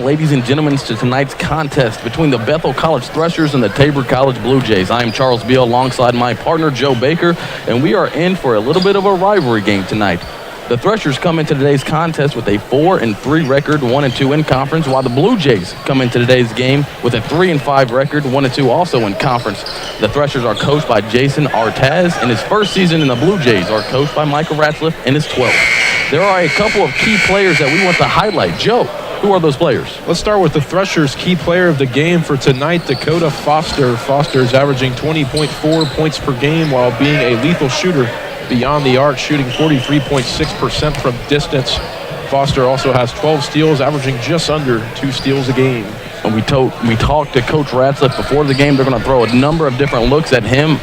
welcome, ladies and gentlemen, to tonight's contest between the Bethel College Threshers and the Tabor College Blue Jays. I am Charles Beal alongside my partner, Joe Baker, and we are in for a little bit of a rivalry game tonight. The Threshers come into today's contest with a 4-3 record, 1-2 in conference, while the Blue Jays come into today's game with a 3-5 record, 1-2 also in conference. The Threshers are coached by Jason Artaz in his first season, and the Blue Jays are coached by Michael Ratzliff in his 12th. There are a couple of key players that we want to highlight. Joe, who are those players? Let's start with the Threshers' key player of the game for tonight, Dakota Foster. Foster is averaging 20.4 points per game while being a lethal shooter beyond the arc, shooting 43.6% from distance. Foster also has 12 steals, averaging just under 2 steals a game. And we talked to Coach Ratzliff before the game. They're going to throw a number of different looks at him.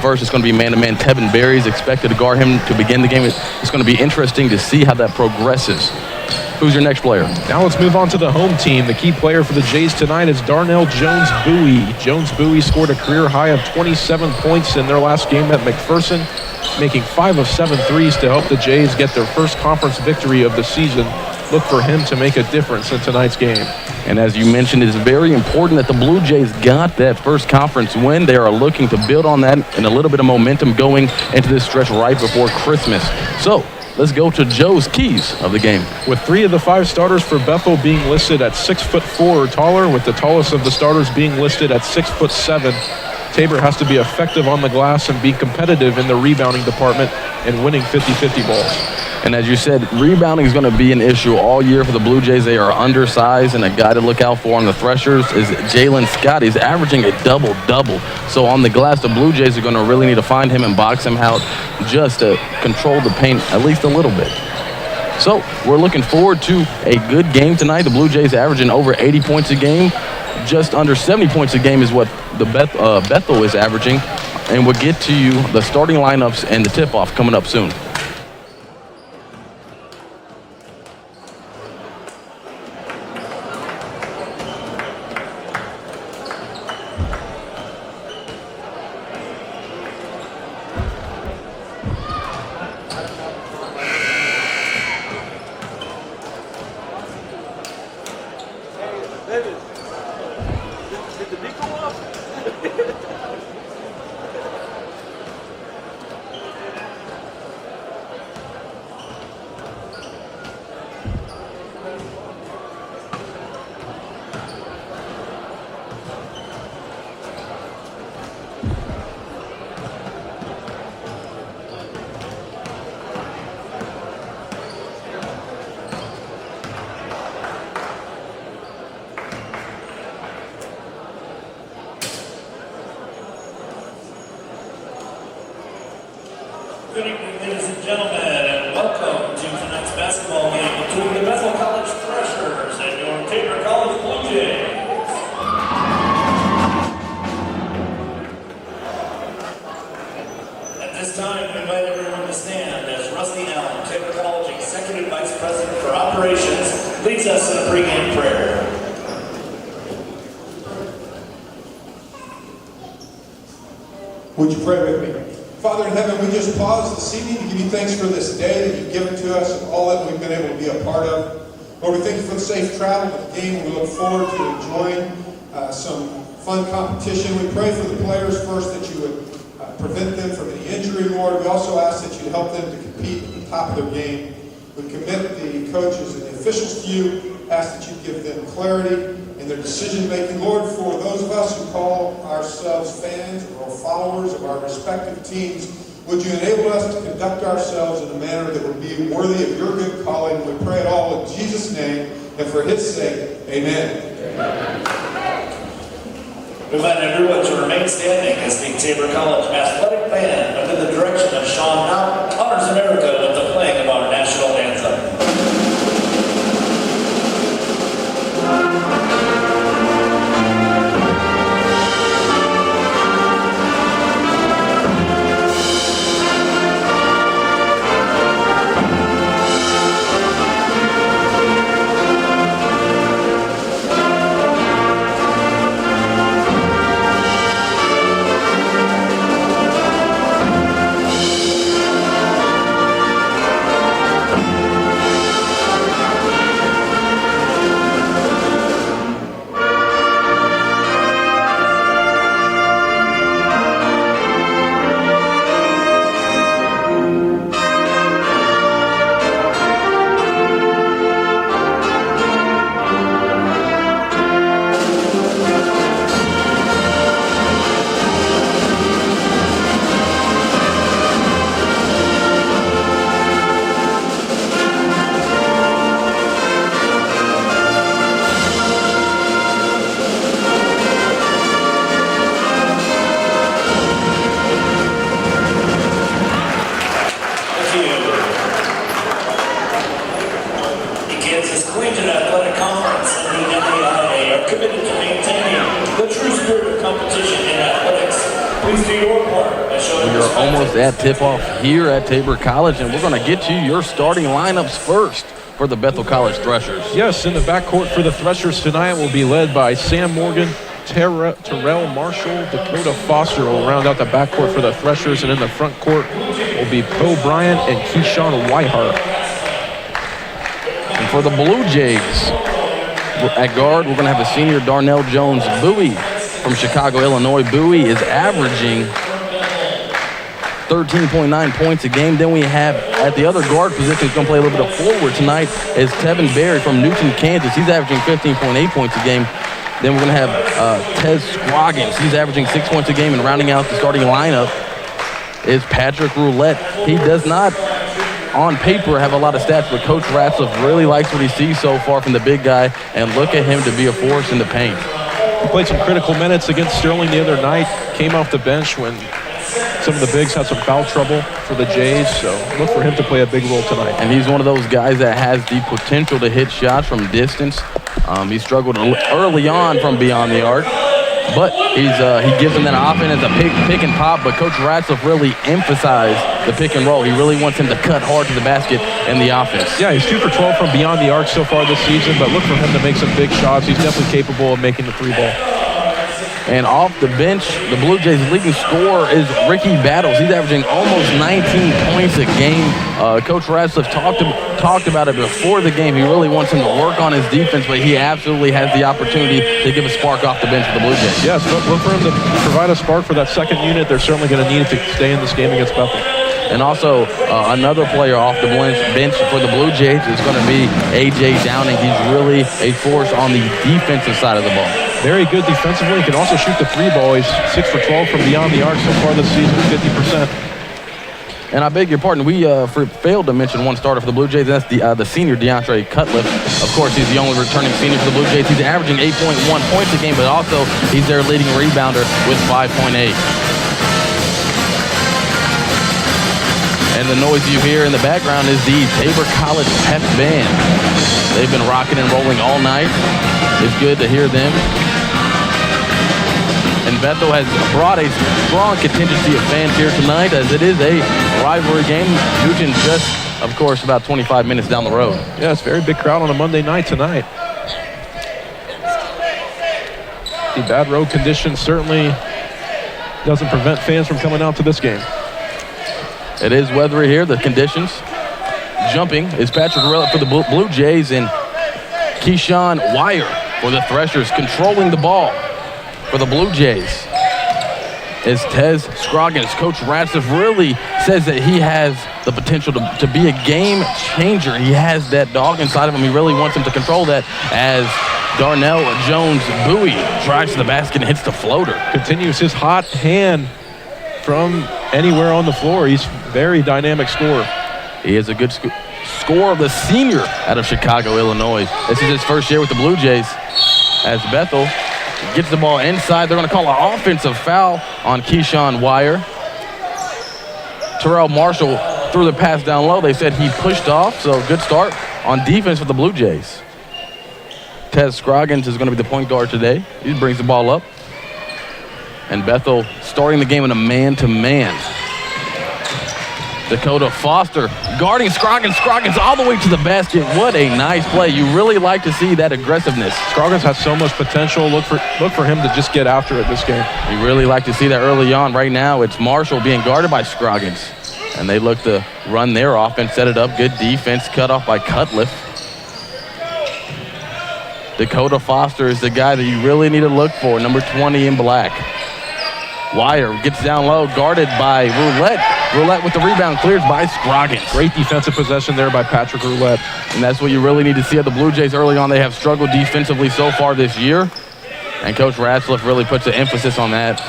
First, it's going to be man-to-man. Tevin Berry is expected to guard him to begin the game. It's going to be interesting to see how that progresses. Who's your next player? Now let's move on to the home team. The key player for the Jays tonight is Darnell Jones-Bowie. Jones-Bowie scored a career high of 27 points in their last game at McPherson, making 5 of 7 threes to help the Jays get their first conference victory of the season. Look for him to make a difference in tonight's game. And as you mentioned, it's very important that the Blue Jays got that first conference win. They are looking to build on that and a little bit of momentum going into this stretch right before Christmas. So let's go to Joe's keys of the game. With 3 of the 5 starters for Bethel being listed at 6'4" or taller, with the tallest of the starters being listed at 6'7", Tabor has to be effective on the glass and be competitive in the rebounding department and winning 50-50 balls. And as you said, rebounding is going to be an issue all year for the Blue Jays. They are undersized, and a guy to look out for on the Threshers is Jalen Scott. He's averaging a double-double. So on the glass, the Blue Jays are going to really need to find him and box him out just to control the paint at least a little bit. So we're looking forward to a good game tonight. The Blue Jays averaging over 80 points a game. Just under 70 points a game is what the Bethel is averaging. And we'll get to you the starting lineups and the tip-off coming up soon. Good evening, ladies and gentlemen, and welcome to tonight's basketball game between the Bethel College Threshers and your Tabor College Blue Jays. At this time, we invite everyone to stand as Rusty Allen, Tabor College Executive Vice President for Operations, leads us in a pregame prayer. Would you pray with me? Father in heaven, we just pause this evening to give you thanks for this day that you've given to us and all that we've been able to be a part of. Lord, we thank you for the safe travel of the game. We look forward to enjoying some fun competition. We pray for the players first that you would prevent them from any injury, Lord. We also ask that you'd help them to compete at the top of their game. We commit the coaches and the officials to you, ask that you give them clarity in their decision-making. Lord, for those of us who call ourselves fans or followers of our respective teams, would you enable us to conduct ourselves in a manner that would be worthy of your good calling? We pray it all in Jesus' name and for his sake. Amen. We invite everyone to remain standing as the Tabor College Athletic Band, under the direction of Sean Knott, honors America with the playing of our national anthem. almost at tip-off here at Tabor College, and we're going to get you your starting lineups first for the Bethel College Threshers. Yes, in the backcourt for the Threshers tonight will be led by Sam Morgan, Terrell Marshall, Dakota Foster will round out the backcourt for the Threshers, and in the front court will be Poe Bryant and Keyshawn Whitehart. And for the Blue Jays, at guard, we're going to have the senior Darnell Jones Bowie from Chicago, Illinois. Bowie is averaging 13.9 points a game. Then we have at the other guard position, who's going to play a little bit of forward tonight, is Tevin Berry from Newton, Kansas. He's averaging 15.8 points a game. Then we're going to have Tez Scroggins. He's averaging 6 points a game. And rounding out the starting lineup is Patrick Roulette. He does not, on paper, have a lot of stats, but Coach Ratzlaff really likes what he sees so far from the big guy, and look at him to be a force in the paint. He played some critical minutes against Sterling the other night, came off the bench when some of the bigs had some foul trouble for the Jays, so look for him to play a big role tonight. And he's one of those guys that has the potential to hit shots from distance. He struggled early on from beyond the arc, but he gives him that offense as a pick and pop, but Coach Ratzlaff really emphasized the pick and roll. He really wants him to cut hard to the basket in the offense. Yeah, he's 2 for 12 from beyond the arc so far this season, but look for him to make some big shots. He's definitely capable of making the 3-ball. And off the bench, the Blue Jays' leading scorer is Ricky Battles. He's averaging almost 19 points a game. Coach Ratzlaff talked about it before the game. He really wants him to work on his defense, but he absolutely has the opportunity to give a spark off the bench for the Blue Jays. Yes, look for him to provide a spark for that second unit. They're certainly going to need it to stay in this game against Bethel. And also, another player off the bench for the Blue Jays is going to be A.J. Downing. He's really a force on the defensive side of the ball. Very good defensively. He can also shoot the 3-ball. He's 6 for 12 from beyond the arc so far this season, 50%. And I beg your pardon, we failed to mention one starter for the Blue Jays, and that's the senior DeAndre Cutliff. Of course, he's the only returning senior for the Blue Jays. He's averaging 8.1 points a game, but also he's their leading rebounder with 5.8. And the noise you hear in the background is the Tabor College Pep Band. They've been rocking and rolling all night. It's good to hear them. And Bethel has brought a strong contingency of fans here tonight, as it is a rivalry game. Newton just, of course, about 25 minutes down the road. Yeah, it's a very big crowd on a Monday night tonight. The bad road conditions certainly doesn't prevent fans from coming out to this game. It is weathery here, the conditions. Jumping is Patrick Rilla for the Blue Jays, and Keyshawn Wire for the Threshers. Controlling the ball for the Blue Jays is Tez Scroggins. Coach Ratzlaff really says that he has the potential to be a game changer. He has that dog inside of him. He really wants him to control that, as Darnell Jones Bowie drives to the basket and hits the floater. Continues his hot hand from anywhere on the floor. He's a very dynamic scorer. He is a good scorer, the senior out of Chicago, Illinois. This is his first year with the Blue Jays, as Bethel gets the ball inside. They're going to call an offensive foul on Keyshawn Wire. Terrell Marshall threw the pass down low. They said he pushed off, so good start on defense for the Blue Jays. Tez Scroggins is going to be the point guard today. He brings the ball up. And Bethel starting the game in a man-to-man. Dakota Foster guarding Scroggins. Scroggins all the way to the basket. What a nice play. You really like to see that aggressiveness. Scroggins has so much potential. Look for him to just get after it this game. You really like to see that early on. Right now, it's Marshall being guarded by Scroggins. And they look to run their offense, set it up. Good defense, cut off by Cutliff. Dakota Foster is the guy that you really need to look for, number 20 in black. Wire gets down low, guarded by Roulette. Roulette with the rebound, cleared by Scroggins. Great defensive possession there by Patrick Roulette. And that's what you really need to see at the Blue Jays early on. They have struggled defensively so far this year. And Coach Ratzlaff really puts the emphasis on that.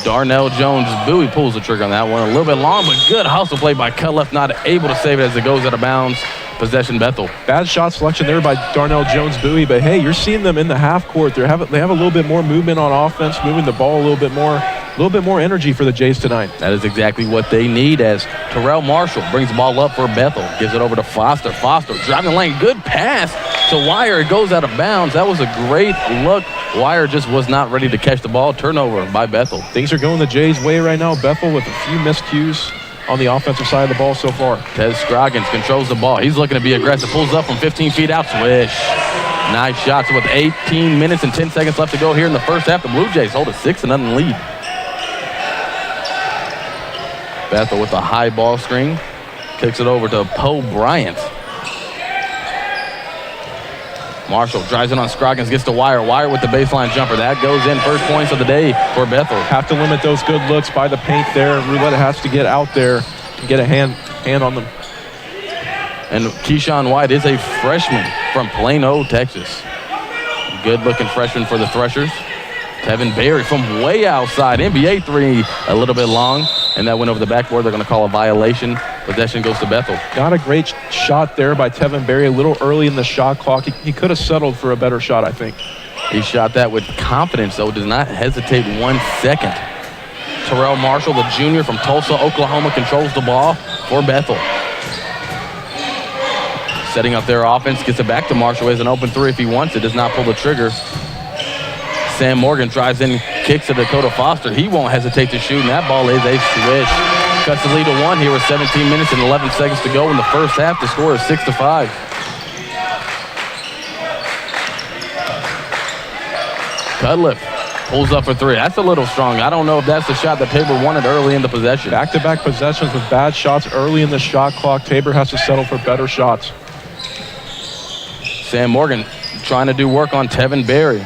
Darnell Jones Bowie pulls the trigger on that one. A little bit long, but good hustle play by Cutliff, not able to save it as it goes out of bounds. Possession Bethel. Bad shot selection there by Darnell Jones Bowie, but hey, you're seeing them in the half court. They have a little bit more movement on offense, moving the ball a little bit more energy for the Jays tonight. That is exactly what they need, as Terrell Marshall brings the ball up for Bethel, gives it over to Foster. Foster driving the lane, good pass to Wire. It goes out of bounds. That was a great look. Wire just was not ready to catch the ball. Turnover by Bethel. Things are going the Jays' way right now. Bethel with a few miscues on the offensive side of the ball so far. Tez Scroggins controls the ball. He's looking to be aggressive. Pulls up from 15 feet out. Swish. Nice shots with 18 minutes and 10 seconds left to go here in the first half. The Blue Jays hold a 6-0 lead. Bethel with a high ball screen. Kicks it over to Poe Bryant. Marshall drives in on Scroggins, gets to Wire. Wire with the baseline jumper. That goes in. First points of the day for Bethel. Have to limit those good looks by the paint there. Roulette has to get out there and get a hand on them. And Keyshawn White is a freshman from Plano, Texas. Good-looking freshman for the Threshers. Tevin Berry from way outside. NBA three, a little bit long. And that went over the backboard. They're going to call a violation. Possession goes to Bethel. Not a great shot there by Tevin Berry. A little early in the shot clock. He could have settled for a better shot, I think. He shot that with confidence, though. Does not hesitate 1 second. Terrell Marshall, the junior from Tulsa, Oklahoma, controls the ball for Bethel. Setting up their offense. Gets it back to Marshall. Has an open three if he wants it. Does not pull the trigger. Sam Morgan drives in, kicks to Dakota Foster. He won't hesitate to shoot, and that ball is a swish. Cuts the lead to 1 here with 17 minutes and 11 seconds to go in the first half. The score is 6-5. Cudliff pulls up for three. That's a little strong. I don't know if that's the shot that Tabor wanted early in the possession. Back-to-back possessions with bad shots early in the shot clock. Tabor has to settle for better shots. Sam Morgan trying to do work on Tevin Berry.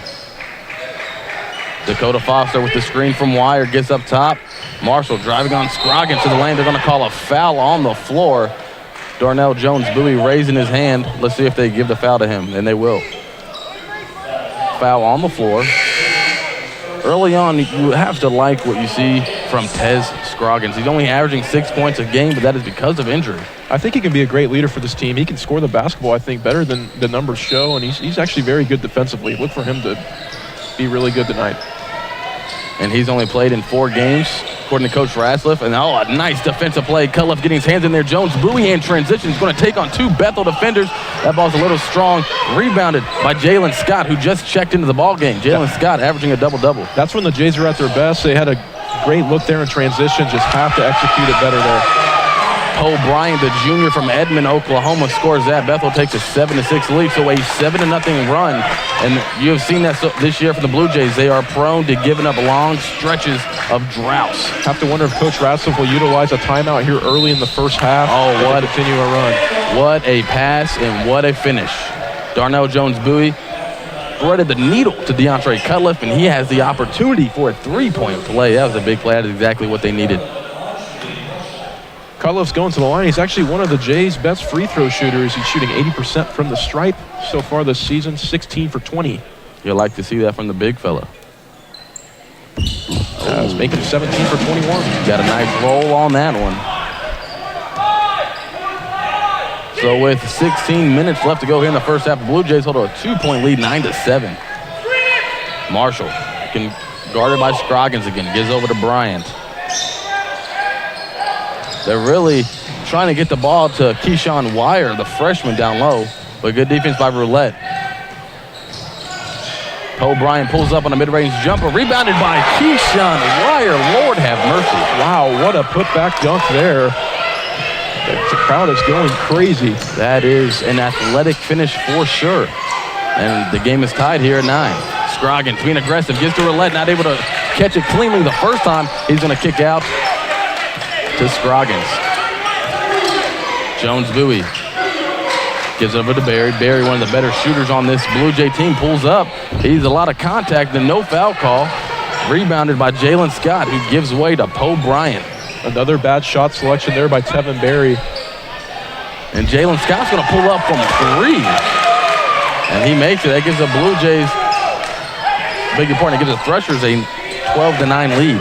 Dakota Foster with the screen from Wire gets up top. Marshall driving on Scroggins to the lane. They're going to call a foul on the floor. Darnell Jones-Bowie raising his hand. Let's see if they give the foul to him, and they will. Foul on the floor. Early on, you have to like what you see from Tez Scroggins. He's only averaging 6 points a game, but that is because of injury. I think he can be a great leader for this team. He can score the basketball, I think, better than the numbers show, and he's actually very good defensively. Look for him to be really good tonight. And he's only played in 4 games, according to Coach Rasliff. And a nice defensive play. Cudliff getting his hands in there. Jones-Bowie in transition. He's going to take on 2 Bethel defenders. That ball's a little strong. Rebounded by Jalen Scott, who just checked into the ball game. Jalen Scott averaging a double-double. That's when the Jays are at their best. They had a great look there in transition. Just have to execute it better there. Poe Bryant, the junior from Edmond, Oklahoma, scores that. Bethel takes a 7-6 lead, so a 7-0 run. And you have seen that this year for the Blue Jays. They are prone to giving up long stretches of droughts. Have to wonder if Coach Rasliff will utilize a timeout here early in the first half. Oh, what to continue a run. What a pass and what a finish. Darnell Jones-Bowie threaded the needle to DeAndre Cudliff, and he has the opportunity for a 3-point play. That was a big play. That is exactly what they needed. Cudliff's going to the line. He's actually one of the Jays' best free throw shooters. He's shooting 80% from the stripe so far this season, 16 for 20. You'll like to see that from the big fella. He's making 17 for 21. Got a nice roll on that one. So with 16 minutes left to go here in the first half, the Blue Jays hold a 2-point lead, 9-7. Marshall guarded by Scroggins again. Gives over to Bryant. They're really trying to get the ball to Keyshawn Wire, the freshman, down low. But good defense by Roulette. Poe Bryant pulls up on a mid-range jumper. Rebounded by Keyshawn Wire. Lord have mercy. Wow, what a putback dunk there. The crowd is going crazy. That is an athletic finish for sure. And the game is tied here at 9. Scroggins being aggressive. Gets to Roulette. Not able to catch it cleanly the first time. He's going to kick out to Scroggins. Jones-Bowie gives it over to Berry. Berry, one of the better shooters on this Blue Jay team, pulls up. He's a lot of contact and no foul call. Rebounded by Jalen Scott, who gives way to Poe Bryant. Another bad shot selection there by Tevin Berry. And Jalen Scott's going to pull up from 3. And he makes it. That gives the Blue Jays, beg your pardon, it gives the Threshers a 12-9 lead.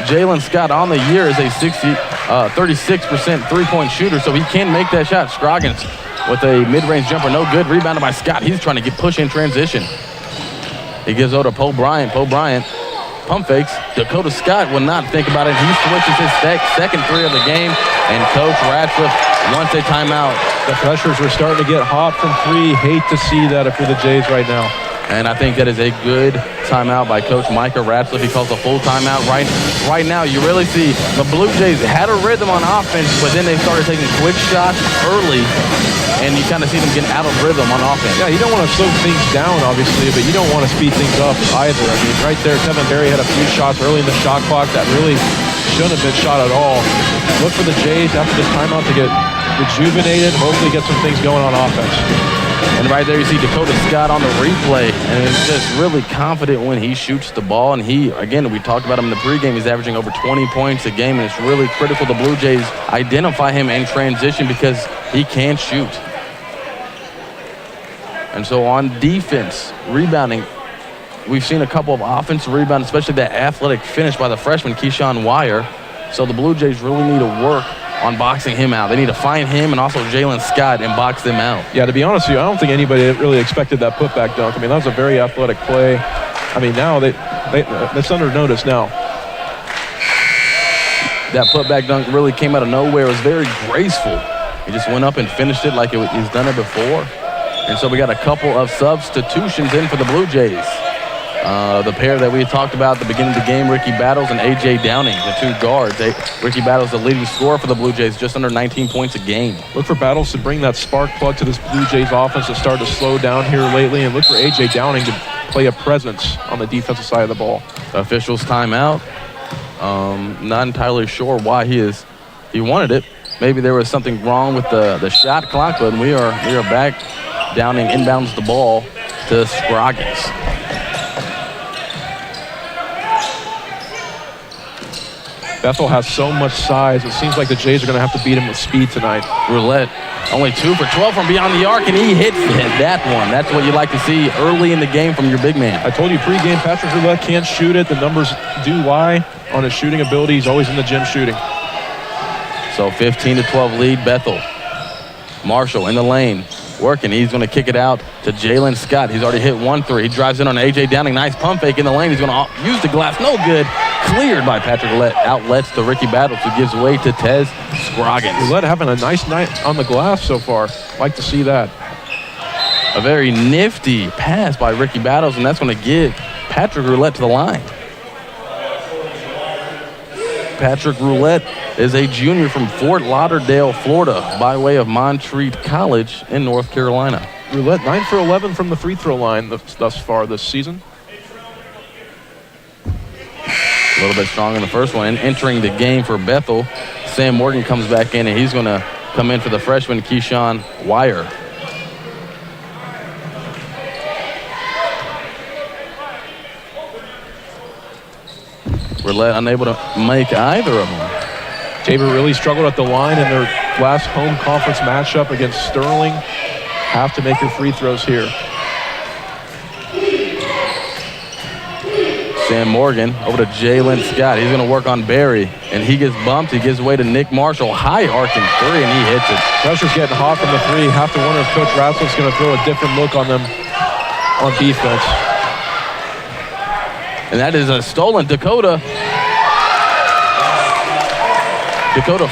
Jalen Scott on the year is a 36% three-point shooter, so he can make that shot. Scroggins with a mid-range jumper, no good. Rebounded by Scott. He's trying to get push in transition. He gives over to Poe Bryant. Poe Bryant pump fakes. Dakota Scott will not think about it. He switches his second three of the game, and Coach Ratcliffe wants a timeout. The Threshers are starting to get hot from three. Hate to see that if you're the Jays right now. And I think that is a good timeout by Coach Micah Ratcliffe. He calls a full timeout. Right now, you really see the Blue Jays had a rhythm on offense, but then they started taking quick shots early, and you kind of see them getting out of rhythm on offense. Yeah, you don't want to slow things down, obviously, but you don't want to speed things up either. I mean, right there, Tevin Berry had a few shots early in the shot clock that really shouldn't have been shot at all. Look for the Jays after this timeout to get rejuvenated, hopefully get some things going on offense. And right there you see Dakota Scott on the replay, and is just really confident when he shoots the ball. And he, again, we talked about him in the pregame, he's averaging over 20 points a game, and it's really critical the Blue Jays identify him in transition because he can shoot. And so on defense, rebounding, we've seen a couple of offensive rebounds, especially that athletic finish by the freshman, Keyshawn Wire. So the Blue Jays really need to work on boxing him out. They need to find him and also Jalen Scott and box them out. Yeah, to be honest with you, I don't think anybody really expected that putback dunk. I mean, that was a very athletic play. I mean, now that's under notice now. That putback dunk really came out of nowhere. It was very graceful. He just went up and finished it like he's done it before. And so we got a couple of substitutions in for the Blue Jays. The pair that we talked about at the beginning of the game, Ricky Battles and A.J. Downing, the two guards. Ricky Battles, the leading scorer for the Blue Jays, just under 19 points a game. Look for Battles to bring that spark plug to this Blue Jays offense that started to slow down here lately, and look for A.J. Downing to play a presence on the defensive side of the ball. The officials timeout. Not entirely sure why he wanted it. Maybe there was something wrong with the shot clock, but we are back. Downing inbounds the ball to Scroggins. Bethel has so much size. It seems like the Jays are going to have to beat him with speed tonight. Roulette, only 2 for 12 from beyond the arc, and he hits that one. That's what you like to see early in the game from your big man. I told you pregame, Patrick Roulette can't shoot it. The numbers do lie on his shooting ability. He's always in the gym shooting. So 15-12 lead, Bethel. Marshall in the lane, working. He's going to kick it out to Jalen Scott. He's already hit 1 3. He drives in on A.J. Downing. Nice pump fake in the lane. He's going to use the glass. No good. Cleared by Patrick Roulette. Outlets to Ricky Battles, who gives way to Tez Scroggins. Roulette having a nice night on the glass so far. Like to see that. A very nifty pass by Ricky Battles, and that's going to get Patrick Roulette to the line. Patrick Roulette is a junior from Fort Lauderdale, Florida, by way of Montreat College in North Carolina. Roulette 9 for 11 from the free throw line thus far this season. A little bit strong in the first one. And entering the game for Bethel, Sam Morgan comes back in, and he's going to come in for the freshman, Keyshawn Wire. Roulette unable to make either of them. Tabor really struggled at the line in their last home conference matchup against Sterling. Have to make your free throws here. Sam Morgan over to Jalen Scott. He's going to work on Barry, and he gets bumped. He gives away to Nick Marshall. High arcing 3, and he hits it. Pressure's getting hot from the 3. Have to wonder if Coach Ratcliffe's going to throw a different look on them on defense. And that is a stolen. Dakota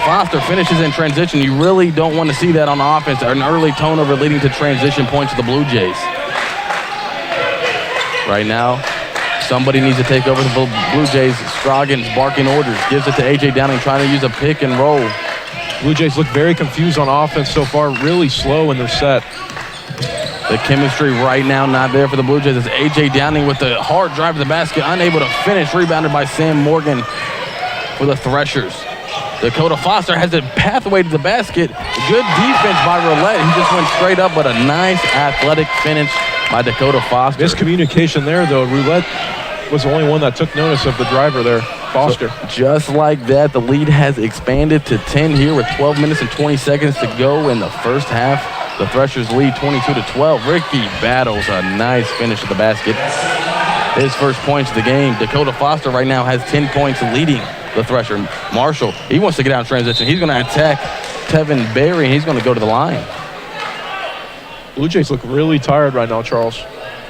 Foster finishes in transition. You really don't want to see that on offense. An early turnover leading to transition points to the Blue Jays. Right now, somebody needs to take over the Blue Jays. Scroggins barking orders. Gives it to A.J. Downing, trying to use a pick and roll. Blue Jays look very confused on offense so far. Really slow in their set. The chemistry right now not there for the Blue Jays. It's A.J. Downing with the hard drive to the basket. Unable to finish. Rebounded by Sam Morgan for the Threshers. Dakota Foster has a pathway to the basket. Good defense by Roulette. He just went straight up, but a nice athletic finish by Dakota Foster. Miscommunication there, though. Roulette was the only one that took notice of the driver there, Foster. So just like that, the lead has expanded to 10 here with 12 minutes and 20 seconds to go in the first half. The Threshers lead 22-12. Ricky Battles, a nice finish at the basket. His first points of the game. Dakota Foster right now has 10 points leading the Thresher. Marshall, he wants to get out in transition. He's going to attack Tevin Berry, and he's going to go to the line. Blue Jays look really tired right now, Charles.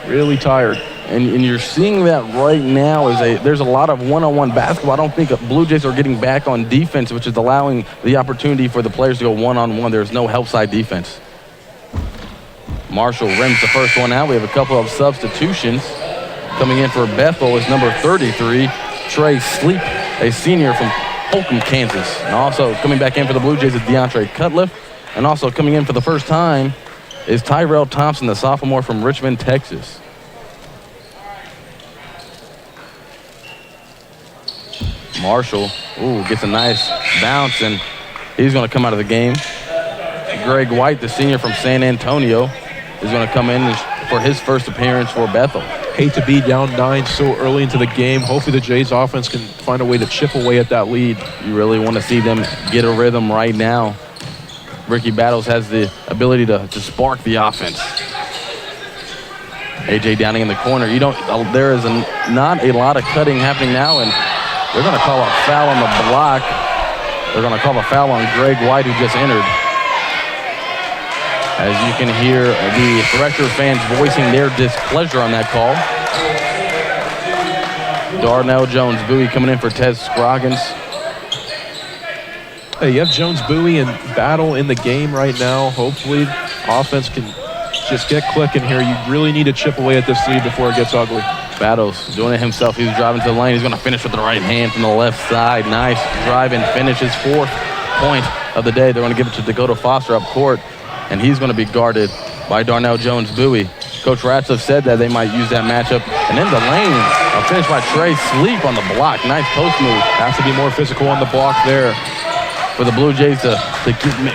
Really tired. And you're seeing that right now. There's a lot of one-on-one basketball. I don't think Blue Jays are getting back on defense, which is allowing the opportunity for the players to go one-on-one. There's no help side defense. Marshall rims the first one out. We have a couple of substitutions. Coming in for Bethel is number 33, Trey Sleep, a senior from Holcomb, Kansas. And also coming back in for the Blue Jays is DeAndre Cutliff. And also coming in for the first time is Tyrell Thompson, the sophomore from Richmond, Texas. Marshall, gets a nice bounce, and he's going to come out of the game. Greg White, the senior from San Antonio, is going to come in for his first appearance for Bethel. Hate to be down 9 so early into the game. Hopefully the Jays offense can find a way to chip away at that lead. You really want to see them get a rhythm right now. Ricky Battles has the ability to spark the offense. AJ Downing in the corner. There is not a lot of cutting happening now, and they're going to call a foul on the block. They're going to call a foul on Greg White, who just entered. As you can hear the Thresher fans voicing their displeasure on that call. Darnell Jones-Bowie coming in for Tez Scroggins. Hey, you have Jones-Bowie and Battle in the game right now. Hopefully offense can just get clicking here. You really need to chip away at this lead before it gets ugly. Battles doing it himself. He's driving to the lane. He's going to finish with the right hand from the left side. Nice drive and finish. His 4th point of the day. They're going to give it to Dakota Foster up court, and he's going to be guarded by Darnell Jones-Bowie. Coach Ratcliffe said that they might use that matchup. And in the lane, a finish by Trey Sleep on the block. Nice post move. Has to be more physical on the block there. For the Blue Jays to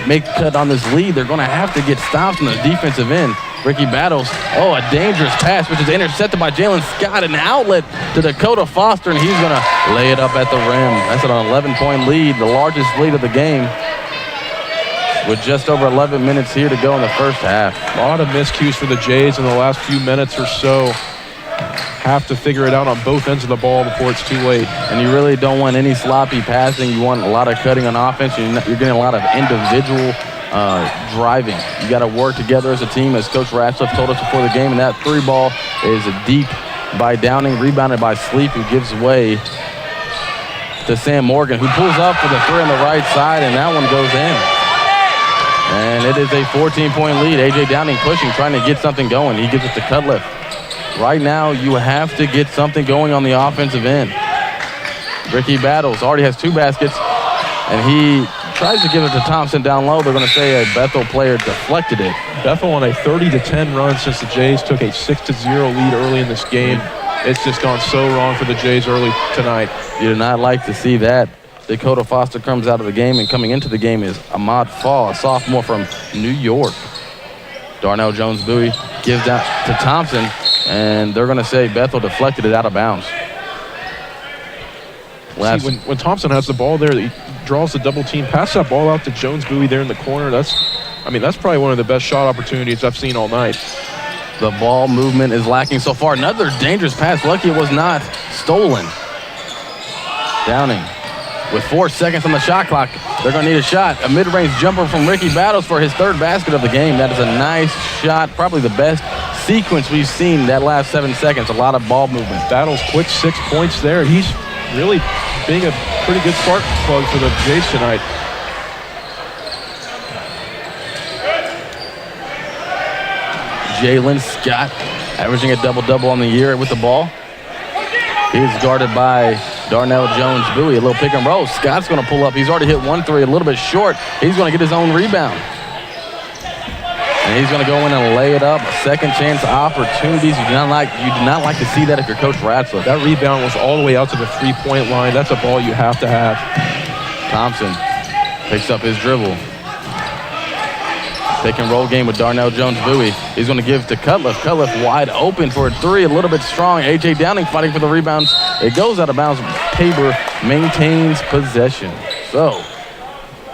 make the cut on this lead, they're going to have to get stops on the defensive end. Ricky Battles, a dangerous pass, which is intercepted by Jalen Scott. An outlet to Dakota Foster, and he's going to lay it up at the rim. That's an 11-point lead, the largest lead of the game, with just over 11 minutes here to go in the first half. A lot of miscues for the Jays in the last few minutes or so. Have to figure it out on both ends of the ball before it's too late. And you really don't want any sloppy passing. You want a lot of cutting on offense. You're getting a lot of individual driving. You got to work together as a team, as Coach Ratcliffe told us before the game. And that 3-ball is deep by Downing, rebounded by Sleep, who gives way to Sam Morgan, who pulls up for the 3 on the right side, and that one goes in. And it is a 14-point lead. A.J. Downing pushing, trying to get something going. He gives it to Cutliff. Right now, you have to get something going on the offensive end. Ricky Battles already has 2 baskets, and he tries to give it to Thompson down low. They're going to say a Bethel player deflected it. Bethel on a 30-10 run since the Jays took a 6-0 lead early in this game. It's just gone so wrong for the Jays early tonight. You do not like to see that. Dakota Foster comes out of the game, and coming into the game is Ahmad Fall, a sophomore from New York. Darnell Jones-Bowie gives that to Thompson, and they're going to say Bethel deflected it out of bounds. See, when Thompson has the ball there, he draws the double team, pass that ball out to Jones-Bowie there in the corner. That's probably one of the best shot opportunities I've seen all night. The ball movement is lacking so far. Another dangerous pass. Lucky it was not stolen. Downing with 4 seconds on the shot clock. They're going to need a shot. A mid-range jumper from Ricky Battles for his 3rd basket of the game. That is a nice shot. Probably the best sequence we've seen that last 7 seconds. A lot of ball movement. Battles quick 6 points there. He's really being a pretty good spark plug for the Jays tonight. Jalen Scott averaging a double-double on the year with the ball. He's guarded by Darnell Jones-Bowie. A little pick and roll. Scott's going to pull up. He's already hit 1 3, a little bit short. He's going to get his own rebound. And he's going to go in and lay it up. Second chance opportunities. You do not like to see that if you're Coach Ratcliffe. That rebound was all the way out to the 3-point line. That's a ball you have to have. Thompson picks up his dribble. Pick and roll game with Darnell Jones-Bowie. He's going to give to Cutliff. Cutliff wide open for a 3, a little bit strong. A.J. Downing fighting for the rebounds. It goes out of bounds. Tabor maintains possession. So,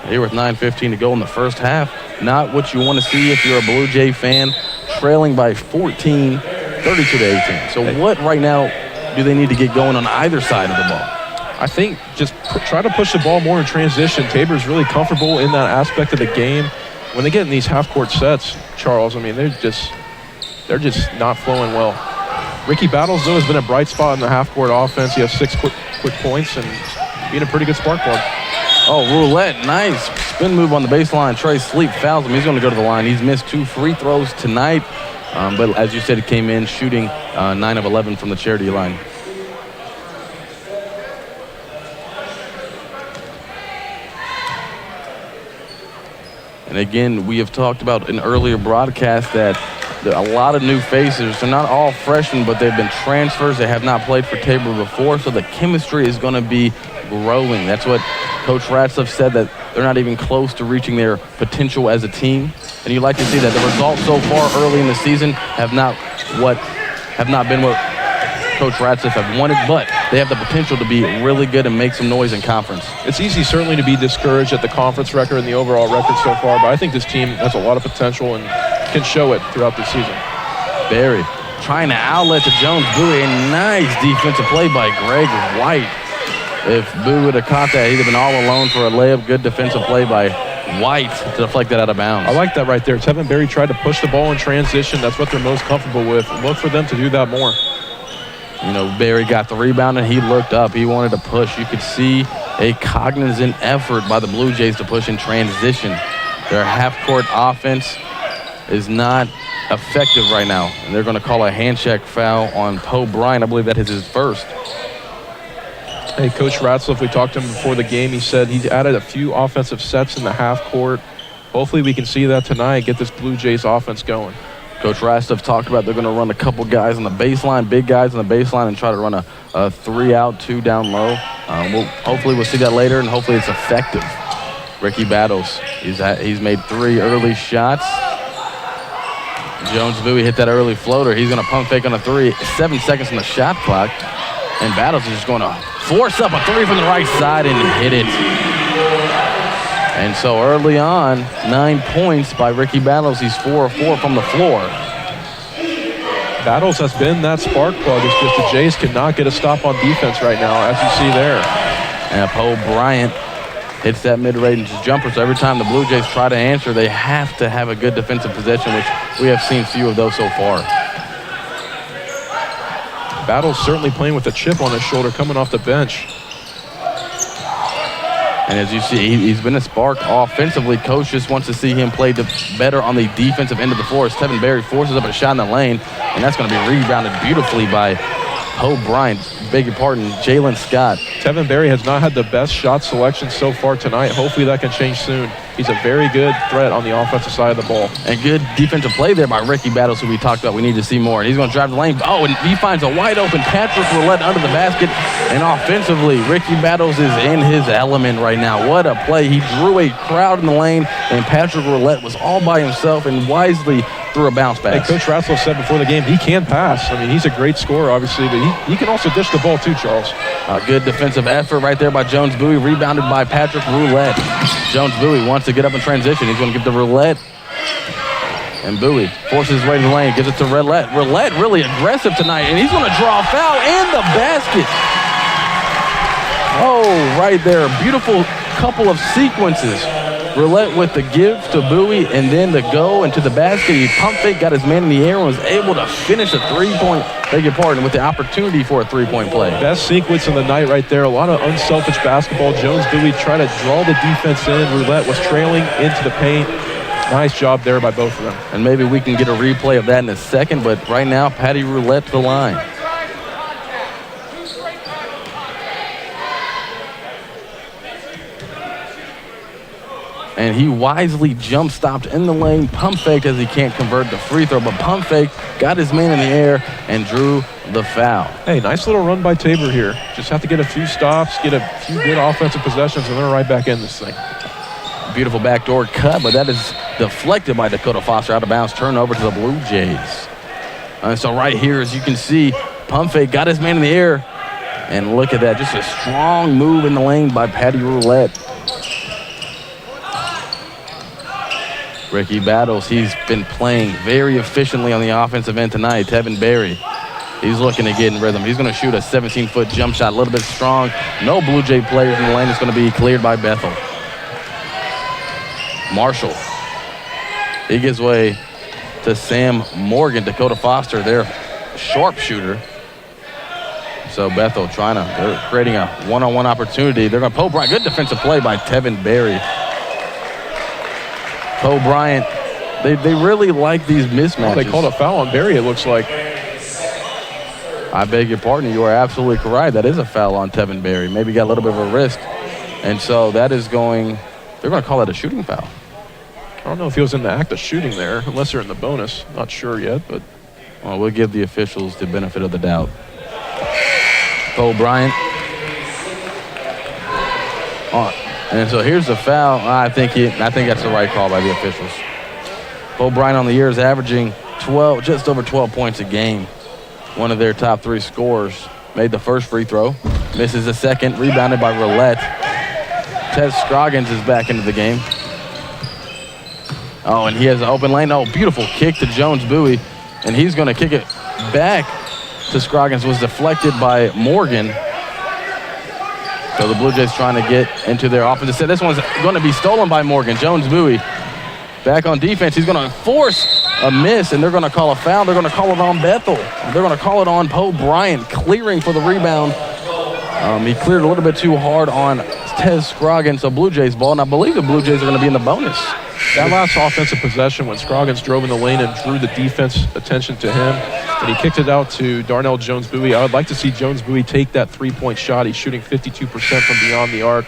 here with 9:15 to go in the first half. Not what you want to see if you're a Blue Jay fan, trailing by 14, 32-18. So what right now do they need to get going on either side of the ball? I think just try to push the ball more in transition. Tabor's really comfortable in that aspect of the game. When they get in these half-court sets, Charles, I mean, they're just not flowing well. Ricky Battles, though, has been a bright spot in the half-court offense. He has 6 quick points and being a pretty good spark plug. Oh, Roulette, nice spin move on the baseline. Trey Sleep fouls him. He's going to go to the line. He's missed 2 free throws tonight. But as you said, he came in shooting 9 of 11 from the charity line. And again, we have talked about in earlier broadcasts that a lot of new faces. They're not all freshmen, but they've been transfers. They have not played for Tabor before, so the chemistry is going to be growing. That's what Coach Ratzlaff said, that they're not even close to reaching their potential as a team. And you like to see that the results so far early in the season have not been what Coach Ratzlaff have wanted, but they have the potential to be really good and make some noise in conference. It's easy certainly to be discouraged at the conference record and the overall record so far, but I think this team has a lot of potential and can show it throughout the season. Barry trying to outlet to Jones Bowie. A nice defensive play by Greg White. If Bowie would have caught that, he'd have been all alone for a layup. Good defensive play by White to deflect that out of bounds. I like that right there. Tevin Berry tried to push the ball in transition. That's what they're most comfortable with. Look for them to do that more. You know, Barry got the rebound and he looked up. He wanted to push. You could see a cognizant effort by the Blue Jays to push in transition. Their half-court offense is not effective right now. And they're going to call a hand check foul on Poe Bryant. I believe that is his first. Hey, Coach Ratzlaff, we talked to him before the game. He said he's added a few offensive sets in the half court. Hopefully we can see that tonight, get this Blue Jays offense going. Coach Ratzlaff talked about they're going to run a couple guys on the baseline, big guys on the baseline, and try to run a 3 out, 2 down low. Hopefully we'll see that later, and hopefully it's effective. Ricky Battles, he's made 3 early shots. Jones Bowie hit that early floater. He's going to pump fake on a 3. 7 seconds on the shot clock. And Battles is just going to force up a 3 from the right side and hit it. And so early on, 9 points by Ricky Battles. He's 4 of 4 from the floor. Battles has been that spark plug. It's just the Jays cannot get a stop on defense right now, as you see there. And Poe Bryant hits that mid-range jumper. So every time the Blue Jays try to answer, they have to have a good defensive possession, which we have seen few of those so far. Battles certainly playing with a chip on his shoulder coming off the bench. And as you see, he's been a spark offensively. Coach just wants to see him play better on the defensive end of the floor. As Tevin Berry forces up a shot in the lane, and that's going to be rebounded beautifully by Poe Bryant. Beg your pardon, Jalen Scott. Tevin Berry has not had the best shot selection so far tonight. Hopefully that can change soon. He's a very good threat on the offensive side of the ball. And good defensive play there by Ricky Battles, who we talked about we need to see more. And he's going to drive the lane. Oh, and he finds a wide open Patrick Roulette under the basket. And offensively, Ricky Battles is in his element right now. What a play. He drew a crowd in the lane, and Patrick Roulette was all by himself and wisely threw a bounce pass. Hey, Coach Ratzlaff said before the game he can pass. I mean, he's a great scorer, obviously, but he can also dish the ball too, Charles. Good defensive effort right there by Jones Bowie, rebounded by Patrick Roulette. Jones Bowie wants to get up in transition. He's going to give the Roulette. And Bowie forces his way to the lane, gives it to Roulette. Roulette really aggressive tonight, and he's going to draw a foul in the basket. Oh, right there. Beautiful couple of sequences. Roulette with the give to Bowie and then the go into the basket. He pump fake, got his man in the air, and was able to finish a three-point, beg your pardon, with the opportunity for a three-point play. Best sequence of the night right there. A lot of unselfish basketball. Jones Bowie tried to draw the defense in. Roulette was trailing into the paint. Nice job there by both of them. And maybe we can get a replay of that in a second, but right now, Patty Roulette to the line. And he wisely jump stopped in the lane, pump faked as he can't convert the free throw, but pump fake, got his man in the air, and drew the foul. Hey, nice little run by Tabor here. Just have to get a few stops, get a few good offensive possessions, and they're right back in this thing. Beautiful backdoor cut, but that is deflected by Dakota Foster, out of bounds, turnover to the Blue Jays. And so right here, as you can see, pump fake, got his man in the air, and look at that, just a strong move in the lane by Patty Roulette. Ricky Battles, he's been playing very efficiently on the offensive end tonight. Tevin Berry, he's looking to get in rhythm. He's going to shoot a 17-foot jump shot, a little bit strong. No Blue Jay players in the lane. It's going to be cleared by Bethel. Marshall, he gives way to Sam Morgan. Dakota Foster there sharpshooter. So Bethel they're creating a one-on-one opportunity. They're going to Poe Bryant. Good defensive play by Tevin Berry. Poe Bryant, they really like these mismatches. They called a foul on Berry, it looks like. I beg your pardon. You are absolutely correct. That is a foul on Tevin Berry. Maybe got a little bit of a wrist. And so that is they're going to call that a shooting foul. I don't know if he was in the act of shooting there, unless they're in the bonus. Not sure yet, but. Well, we'll give the officials the benefit of the doubt. Poe Bryant. And so here's the foul. I think that's the right call by the officials. Poe Bryant on the year is averaging just over 12 points a game. One of their top 3 scorers. Made the first free throw. Misses the second. Rebounded by Roulette. Tez Scroggins is back into the game. Oh, and he has an open lane. Oh, beautiful kick to Jones Bowie. And he's going to kick it back to Scroggins. Was deflected by Morgan. So the Blue Jays trying to get into their offensive set. This one's going to be stolen by Morgan. Jones Bowie back on defense. He's going to force a miss, and they're going to call a foul. They're going to call it on Bethel. They're going to call it on Poe Bryant, clearing for the rebound. He cleared a little bit too hard on Tez Scroggins, so Blue Jays ball, and I believe the Blue Jays are going to be in the bonus. That last offensive possession when Scroggins drove in the lane and drew the defense attention to him, and he kicked it out to Darnell Jones Bowie. I would like to see Jones Bowie take that three-point shot. He's shooting 52% from beyond the arc.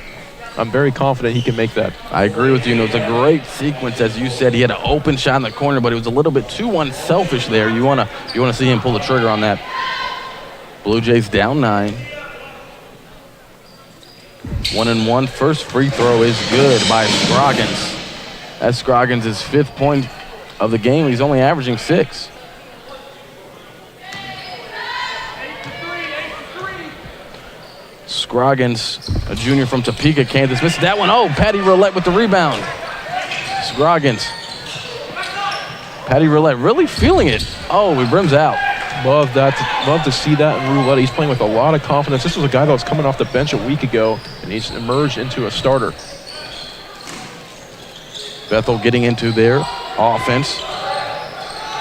I'm very confident he can make that. I agree with you. And it was a great sequence, as you said. He had an open shot in the corner, but it was a little bit too unselfish there. You want to see him pull the trigger on that. Blue Jays down 9. 1-and-1. First free throw is good by Scroggins. That's Scroggins' 5th point of the game. He's only averaging 6. Scroggins, a junior from Topeka, Kansas, missed that one. Oh, Patty Roulette with the rebound. Scroggins. Patty Roulette really feeling it. Oh, he brims out. Love that. Love to see that in Roulette. He's playing with a lot of confidence. This was a guy that was coming off the bench a week ago, and he's emerged into a starter. Bethel getting into their offense.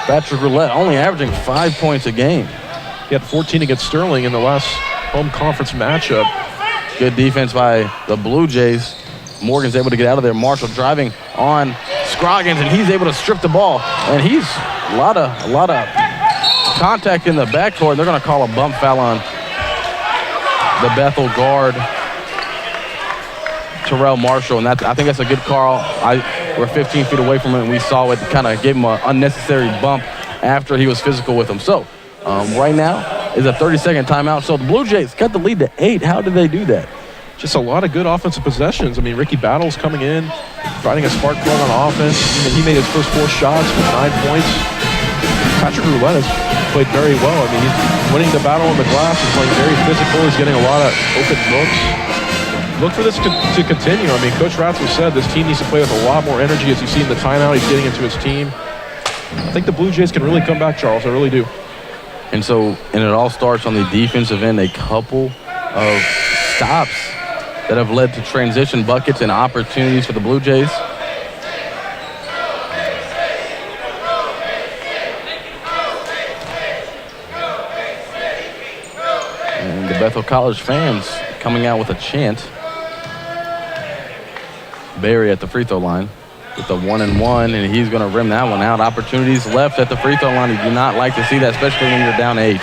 Patrick Roulette only averaging 5 points a game. He had 14 against Sterling in the last home conference matchup. Good defense by the Blue Jays. Morgan's able to get out of there. Marshall driving on Scroggins, and he's able to strip the ball. And he's a lot of contact in the backcourt. They're going to call a bump foul on the Bethel guard, Terrell Marshall, and I think that's a good call. We're 15 feet away from him, and we saw it kind of gave him an unnecessary bump after he was physical with him. So right now is a 30-second timeout. So the Blue Jays cut the lead to 8. How did they do that? Just a lot of good offensive possessions. I mean, Ricky Battle's coming in, providing a spark plug on offense. I mean, he made his first 4 shots with 9 points. Patrick Roulette has played very well. I mean, he's winning the battle on the glass. He's playing very physical. He's getting a lot of open looks. Look for this to continue. I mean, Coach Ratzler said this team needs to play with a lot more energy. As you see in the timeout, he's getting into his team. I think the Blue Jays can really come back, Charles. I really do. And it all starts on the defensive end. A couple of stops that have led to transition buckets and opportunities for the Blue Jays. And the Bethel College fans coming out with a chant. Berry at the free throw line with the 1-and-1, and he's going to rim that one out. Opportunities left at the free throw line. You do not like to see that, especially when you're down 8.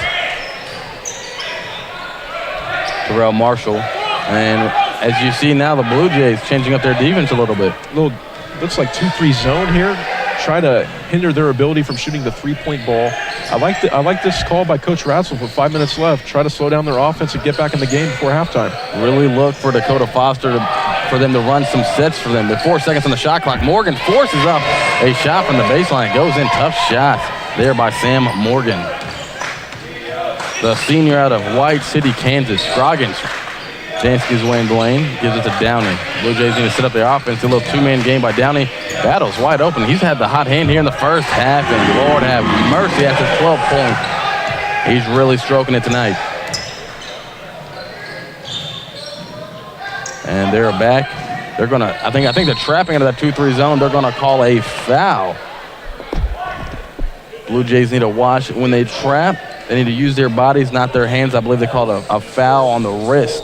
Terrell Marshall. And as you see now, the Blue Jays changing up their defense a little bit. Looks like 2-3 zone here. Try to hinder their ability from shooting the three-point ball. I like this call by Coach Ratzler with 5 minutes left. Try to slow down their offense and get back in the game before halftime. Really look for Dakota Foster for them to run some sets for them. With 4 seconds on the shot clock, Morgan forces up a shot from the baseline. It goes in. Tough shot there by Sam Morgan. The senior out of White City, Kansas. Scroggins Dansky's way in the lane, gives it to Downey. Blue Jays need to set up their offense. A little 2-man game by Downey. Battle's wide open. He's had the hot hand here in the first half, and Lord have mercy after 12 points. He's really stroking it tonight. And they're back. They're gonna, I think they're trapping into that 2-3 zone. They're gonna call a foul. Blue Jays need to watch when they trap. They need to use their bodies, not their hands. I believe they called a foul on the wrist.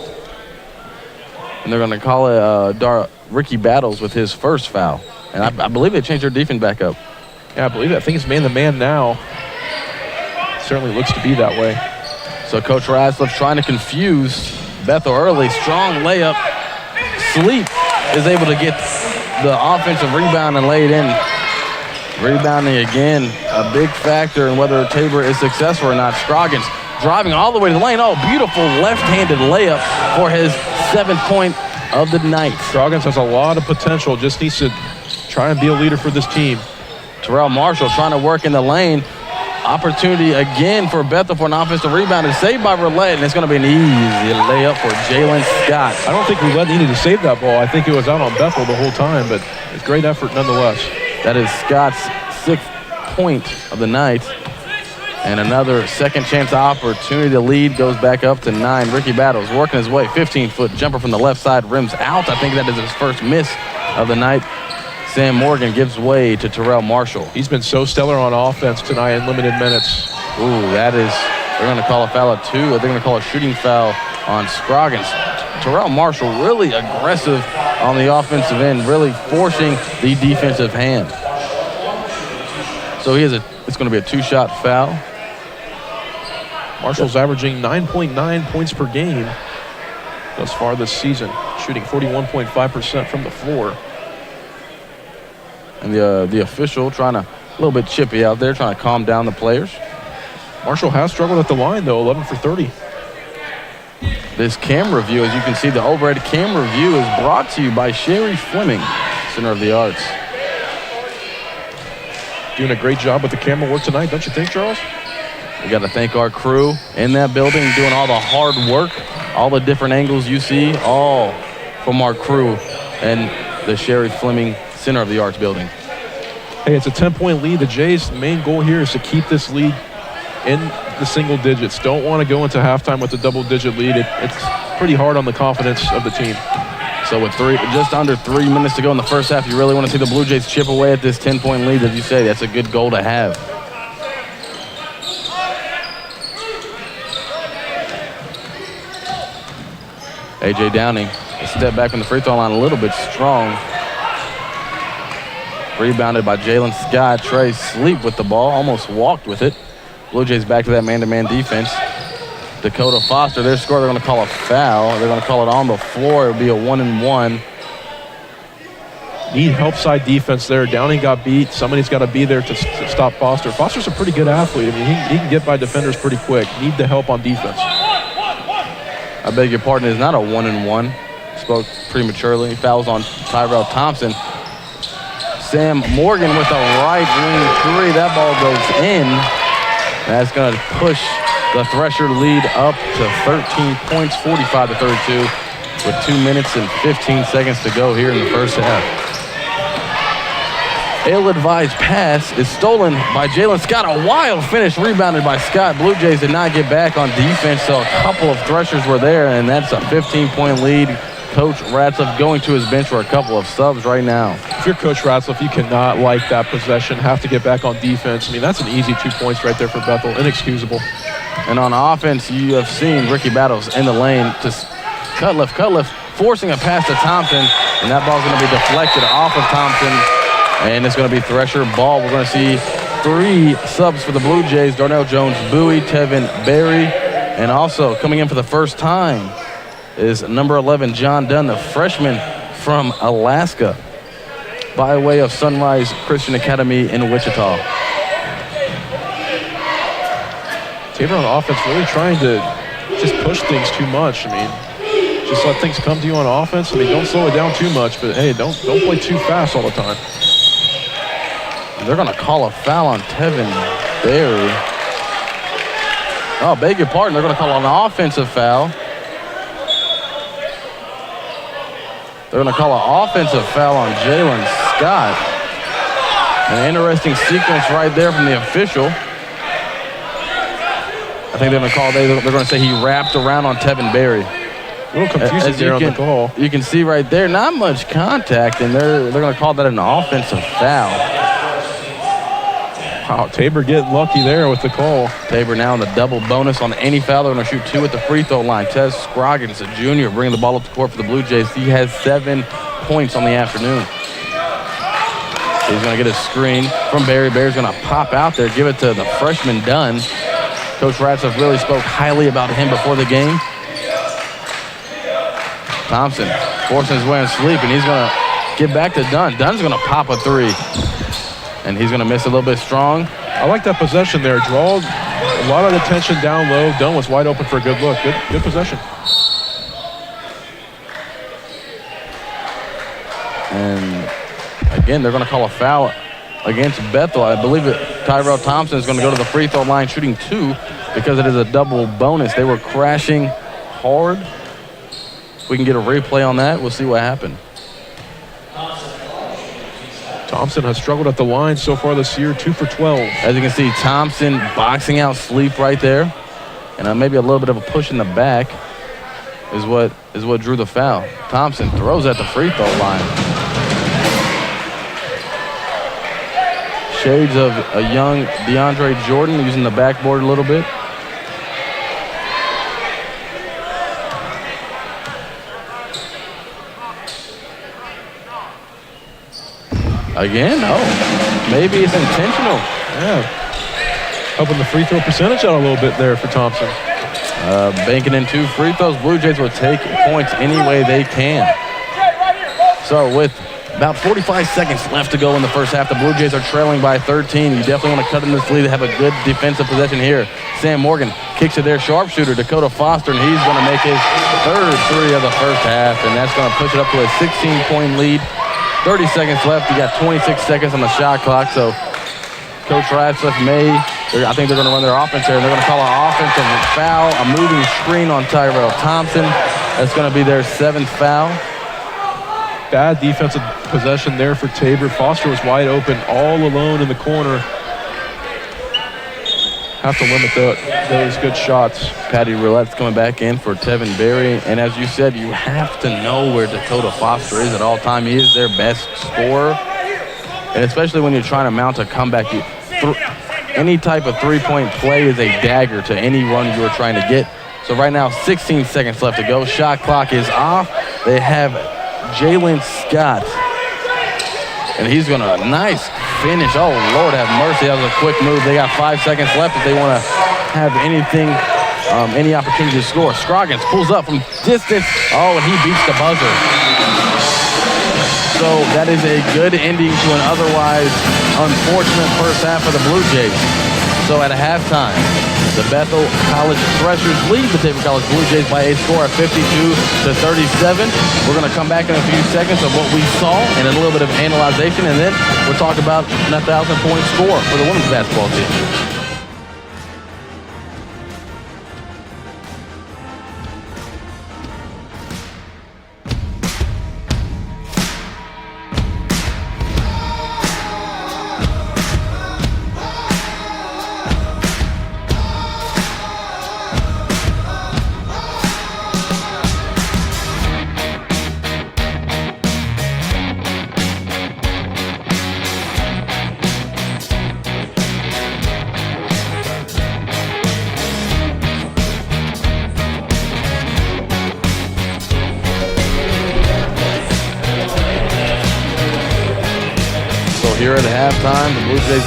And they're going to call it Ricky Battles with his first foul. And I believe they changed their defense back up. Yeah, I believe that. I think it's man-to-man now. Certainly looks to be that way. So Coach Ratzlaff trying to confuse Bethel early. Strong layup. Sleep is able to get the offensive rebound and lay it in. Rebounding again, a big factor in whether Tabor is successful or not. Scroggins driving all the way to the lane. Oh, beautiful left-handed layup for his 7th point of the night. Scroggins has a lot of potential, just needs to try and be a leader for this team. Terrell Marshall trying to work in the lane. Opportunity again for Bethel for an offensive rebound. It's saved by Roulette, and it's going to be an easy layup for Jalen Scott. I don't think Roulette needed to save that ball. I think it was out on Bethel the whole time, but it's great effort nonetheless. That is Scott's 6th point of the night. And another second chance opportunity. The lead goes back up to 9. Ricky Battles working his way. 15-foot jumper from the left side, rims out. I think that is his first miss of the night. Sam Morgan gives way to Terrell Marshall. He's been so stellar on offense tonight in limited minutes. Ooh, that is, they're going to call a foul at 2. They're going to call a shooting foul on Scroggins. Terrell Marshall really aggressive on the offensive end, really forcing the defensive hand. So it's going to be a 2-shot foul. Marshall's averaging 9.9 points per game thus far this season, shooting 41.5% from the floor. And the official trying to, a little bit chippy out there, trying to calm down the players. Marshall has struggled at the line, though, 11 for 30. This camera view, as you can see, the overhead camera view is brought to you by Sherry Fleming, Center of the Arts. Doing a great job with the camera work tonight, don't you think, Charles? We got to thank our crew in that building, doing all the hard work, all the different angles you see, all from our crew and the Sherry Fleming Center of the Arts building. Hey, it's a 10-point lead. The Jays' main goal here is to keep this lead in the single digits. Don't want to go into halftime with a double-digit lead. It's pretty hard on the confidence of the team. So with just under 3 minutes to go in the first half, you really want to see the Blue Jays chip away at this 10-point lead. As you say, that's a good goal to have. A.J. Downing, a step back from the free throw line, a little bit strong. Rebounded by Jalen Scott. Trey Sleep with the ball, almost walked with it. Blue Jays back to that man-to-man defense. Dakota Foster, their score, they're going to call a foul. They're going to call it on the floor. It'll be a 1-and-1. Need help side defense there. Downing got beat. Somebody's got to be there to stop Foster. Foster's a pretty good athlete. I mean, he can get by defenders pretty quick. Need the help on defense. I beg your pardon, it's not a 1-and-1. Spoke prematurely. Fouls on Tyrell Thompson. Sam Morgan with a right wing 3. That ball goes in. That's going to push the Thresher lead up to 13 points, 45-32, with 2 minutes and 15 seconds to go here in the first half. Ill-advised pass is stolen by Jalen Scott. A wild finish rebounded by Scott. Blue Jays did not get back on defense, so a couple of Threshers were there, and that's a 15-point lead. Coach Ratzlaff going to his bench for a couple of subs right now. If you're Coach Ratzlaff, you cannot like that possession, have to get back on defense. I mean, that's an easy 2 points right there for Bethel. Inexcusable. And on offense, you have seen Ricky Battles in the lane to Cutliff, forcing a pass to Thompson, and that ball's going to be deflected off of Thompson, and it's going to be Thresher ball. We're going to see 3 subs for the Blue Jays. Darnell Jones, Bowie, Tevin Berry, and also coming in for the first time is number 11, John Dunn, the freshman from Alaska, by way of Sunrise Christian Academy in Wichita. Tabor on offense really trying to just push things too much. I mean, just let things come to you on offense. I mean, don't slow it down too much, but hey, don't play too fast all the time. They're going to call a foul on Tevin Berry. Oh, beg your pardon. They're going to call an offensive foul. They're going to call an offensive foul on Jalen Scott. An interesting sequence right there from the official. I think they're going to call. They're going to say he wrapped around on Tevin Berry. A little confusing there on the call. You can see right there, not much contact, and they're going to call that an offensive foul. Wow, Tabor getting lucky there with the call. Tabor now in the double bonus on any foul. They're going to shoot 2 at the free throw line. Tez Scroggins, a junior, bringing the ball up the court for the Blue Jays. He has 7 points on the afternoon. He's going to get a screen from Barry. Barry's going to pop out there, give it to the freshman Dunn. Coach Ratliff really spoke highly about him before the game. Thompson forcing his way on sleep, and he's going to get back to Dunn. Dunn's going to pop a 3, and he's going to miss a little bit strong. I like that possession there. Draw a lot of attention down low. Dunn was wide open for a good look. Good possession. And again, they're going to call a foul against Bethel. I believe Tyrell Thompson is going to go to the free throw line shooting 2 because it is a double bonus. They were crashing hard. If we can get a replay on that, we'll see what happened. Thompson has struggled at the line so far this year, 2 for 12. As you can see, Thompson boxing out Sleep right there. And maybe a little bit of a push in the back is what drew the foul. Thompson throws at the free throw line. Shades of a young DeAndre Jordan using the backboard a little bit. Again, no. Maybe it's intentional. Yeah. Helping the free throw percentage out a little bit there for Thompson. Banking in 2 free throws. Blue Jays will take points any way they can. So with about 45 seconds left to go in the first half, the Blue Jays are trailing by 13. You definitely want to cut in this lead. They have a good defensive possession here. Sam Morgan kicks it there. Sharpshooter Dakota Foster, and he's going to make his 3rd 3 of the first half, and that's going to push it up to a 16-point lead. 30 seconds left. You got 26 seconds on the shot clock. So Coach Ratliff I think they're going to run their offense here, and they're going to call an offensive foul, a moving screen on Tyrell Thompson. That's going to be their 7th foul. Bad defensive possession there for Tabor. Foster was wide open, all alone in the corner. Have to limit those good shots. Patty Roulette's coming back in for Tevin Berry. And as you said, you have to know where Dakota Foster is at all time. He is their best scorer. And especially when you're trying to mount a comeback, any type of three-point play is a dagger to any run you are trying to get. So right now, 16 seconds left to go. Shot clock is off. They have Jalen Scott. And he's going to, nice finish. Oh, Lord have mercy. That was a quick move. They got 5 seconds left if they want to have anything, any opportunity to score. Scroggins pulls up from distance. Oh, and he beats the buzzer. So that is a good ending to an otherwise unfortunate first half of the Blue Jays. So at halftime, the Bethel College Threshers lead the Tabor College Blue Jays by a score of 52-37. We're going to come back in a few seconds of what we saw and a little bit of analyzation, and then we'll talk about a 1,000-point score for the women's basketball team. Here at halftime, the Blue Jays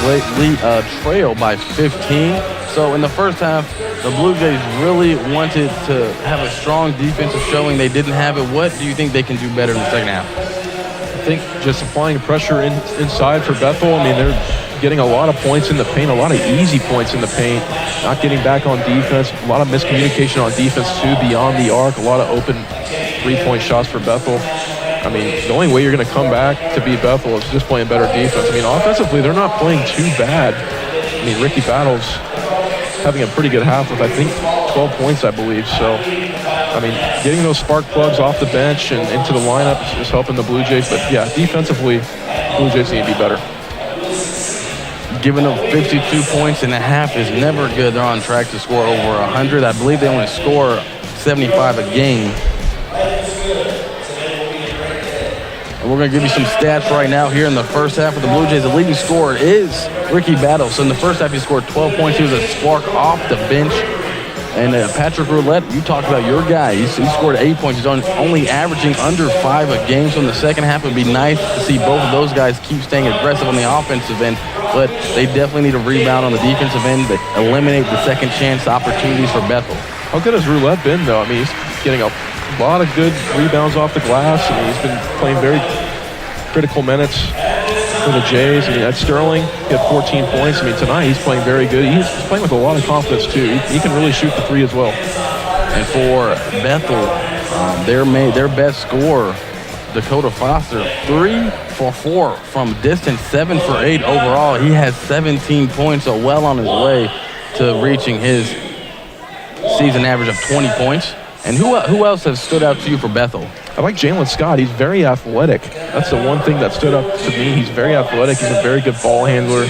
trail by 15. So in the first half, the Blue Jays really wanted to have a strong defensive showing. They didn't have it. What do you think they can do better in the second half? I think just applying pressure inside for Bethel. I mean, they're getting a lot of points in the paint, a lot of easy points in the paint, not getting back on defense, a lot of miscommunication on defense too, beyond the arc, a lot of open three-point shots for Bethel. I mean, the only way you're going to come back to beat Bethel is just playing better defense. I mean, offensively, they're not playing too bad. I mean, Ricky Battles having a pretty good half with, I think, 12 points, I believe. So, I mean, getting those spark plugs off the bench and into the lineup is helping the Blue Jays. But, yeah, defensively, Blue Jays need to be better. Giving them 52 points in a half is never good. They're on track to score over 100. I believe they only score 75 a game. And we're going to give you some stats right now here in the first half of the Blue Jays. The leading scorer is Ricky Battle. So in the first half, he scored 12 points. He was a spark off the bench. And Patrick Roulette, you talked about your guy. He scored 8 points. He's only averaging under 5 a game. So in the second half, it would be nice to see both of those guys keep staying aggressive on the offensive end. But they definitely need a rebound on the defensive end to eliminate the second chance opportunities for Bethel. How good has Roulette been, though? I mean, he's getting a lot of good rebounds off the glass. I mean, he's been playing very critical minutes for the Jays. I mean, at Sterling, he had 14 points. I mean, tonight he's playing very good. He's playing with a lot of confidence, too. He can really shoot the three as well. And for Bethel, their best scorer, Dakota Foster, 3 for 4 from distance, 7 for 8 overall. He has 17 points, so well on his way to reaching his season average of 20 points. And who else has stood out to you for Bethel? I like Jalen Scott. He's very athletic. That's the one thing that stood up to me. He's very athletic. He's a very good ball handler.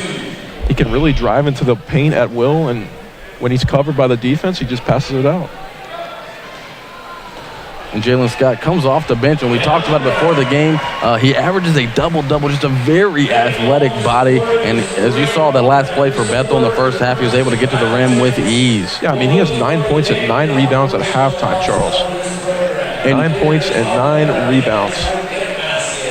He can really drive into the paint at will, and when he's covered by the defense, he just passes it out. And Jalen Scott comes off the bench, and we talked about it before the game. He averages a double-double, just a very athletic body. And as you saw that last play for Bethel in the first half, he was able to get to the rim with ease. Yeah, I mean, he has 9 points and 9 rebounds at halftime, Charles. 9 points and 9 rebounds.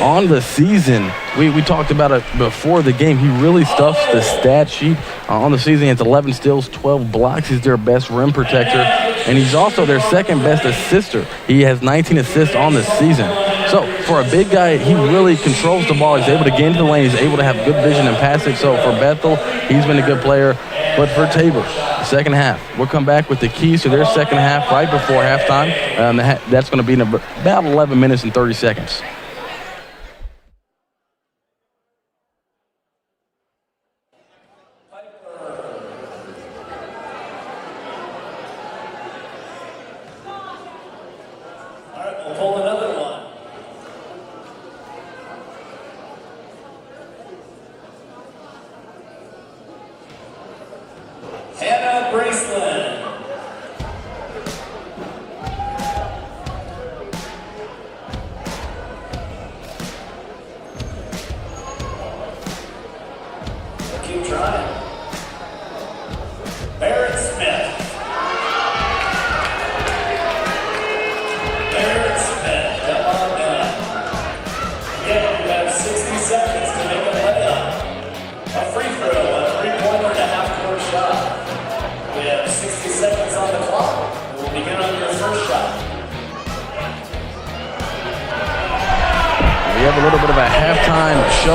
On the season, we talked about it before the game. He really stuffs the stat sheet. On the season, he has 11 steals, 12 blocks. He's their best rim protector. And he's also their second best assister. He has 19 assists on the season. So for a big guy, he really controls the ball. He's able to get into the lane. He's able to have good vision and passing. So for Bethel, he's been a good player. But for Tabor, second half, we'll come back with the keys to their second half right before halftime. That's going to be in about 11 minutes and 30 seconds.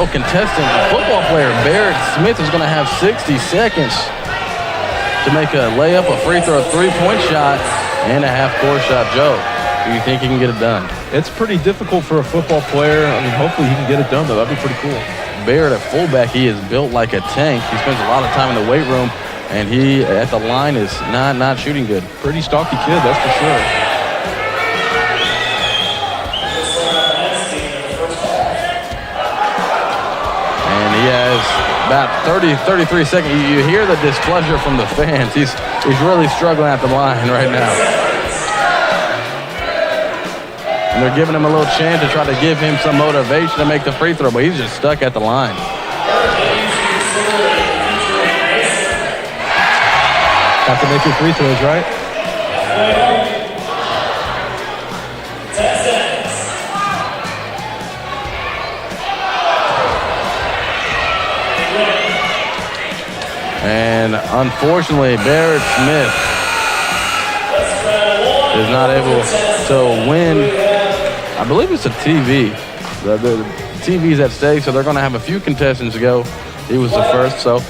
Contestant, football player Barrett Smith is going to have 60 seconds to make a layup, a free throw, a three-point shot, and a half-court shot. Joe, do you think he can get it done? It's pretty difficult for a football player. I mean, hopefully he can get it done, though. That'd be pretty cool. Barrett at fullback, he is built like a tank. He spends a lot of time in the weight room, and he, at the line, is not shooting good. Pretty stocky kid, that's for sure. He has about 33 seconds. You hear the displeasure from the fans. He's really struggling at the line right now. And they're giving him a little chance to try to give him some motivation to make the free throw, but he's just stuck at the line. Have to make your free throws, right? And unfortunately, Barrett Smith is not able to win. I believe it's a TV. The TV's at stake, so they're going to have a few contestants go. He was the first, so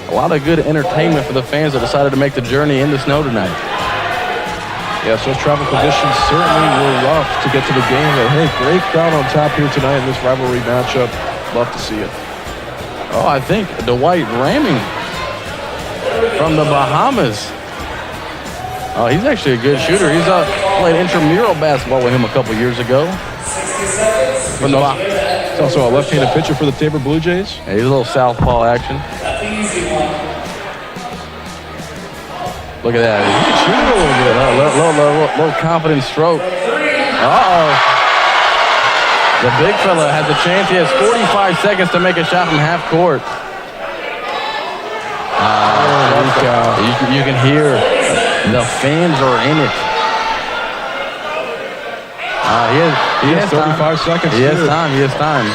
a lot of good entertainment for the fans that decided to make the journey in the snow tonight. Yes, those travel conditions certainly were rough to get to the game. But hey, great crowd on tap here tonight in this rivalry matchup. Love to see it. Oh, I think Dwight Ramming from the Bahamas. Oh, he's actually a good shooter. He's played intramural basketball with him a couple years ago. He's also a left-handed pitcher for the Tabor Blue Jays. Yeah, he's a little southpaw action. Look at that. He can shoot a little bit. Little confident stroke. Uh-oh. The big fella has a chance. He has 45 seconds to make a shot from half court. You can hear the fans are in it. He has 35 seconds. He has time. He has time.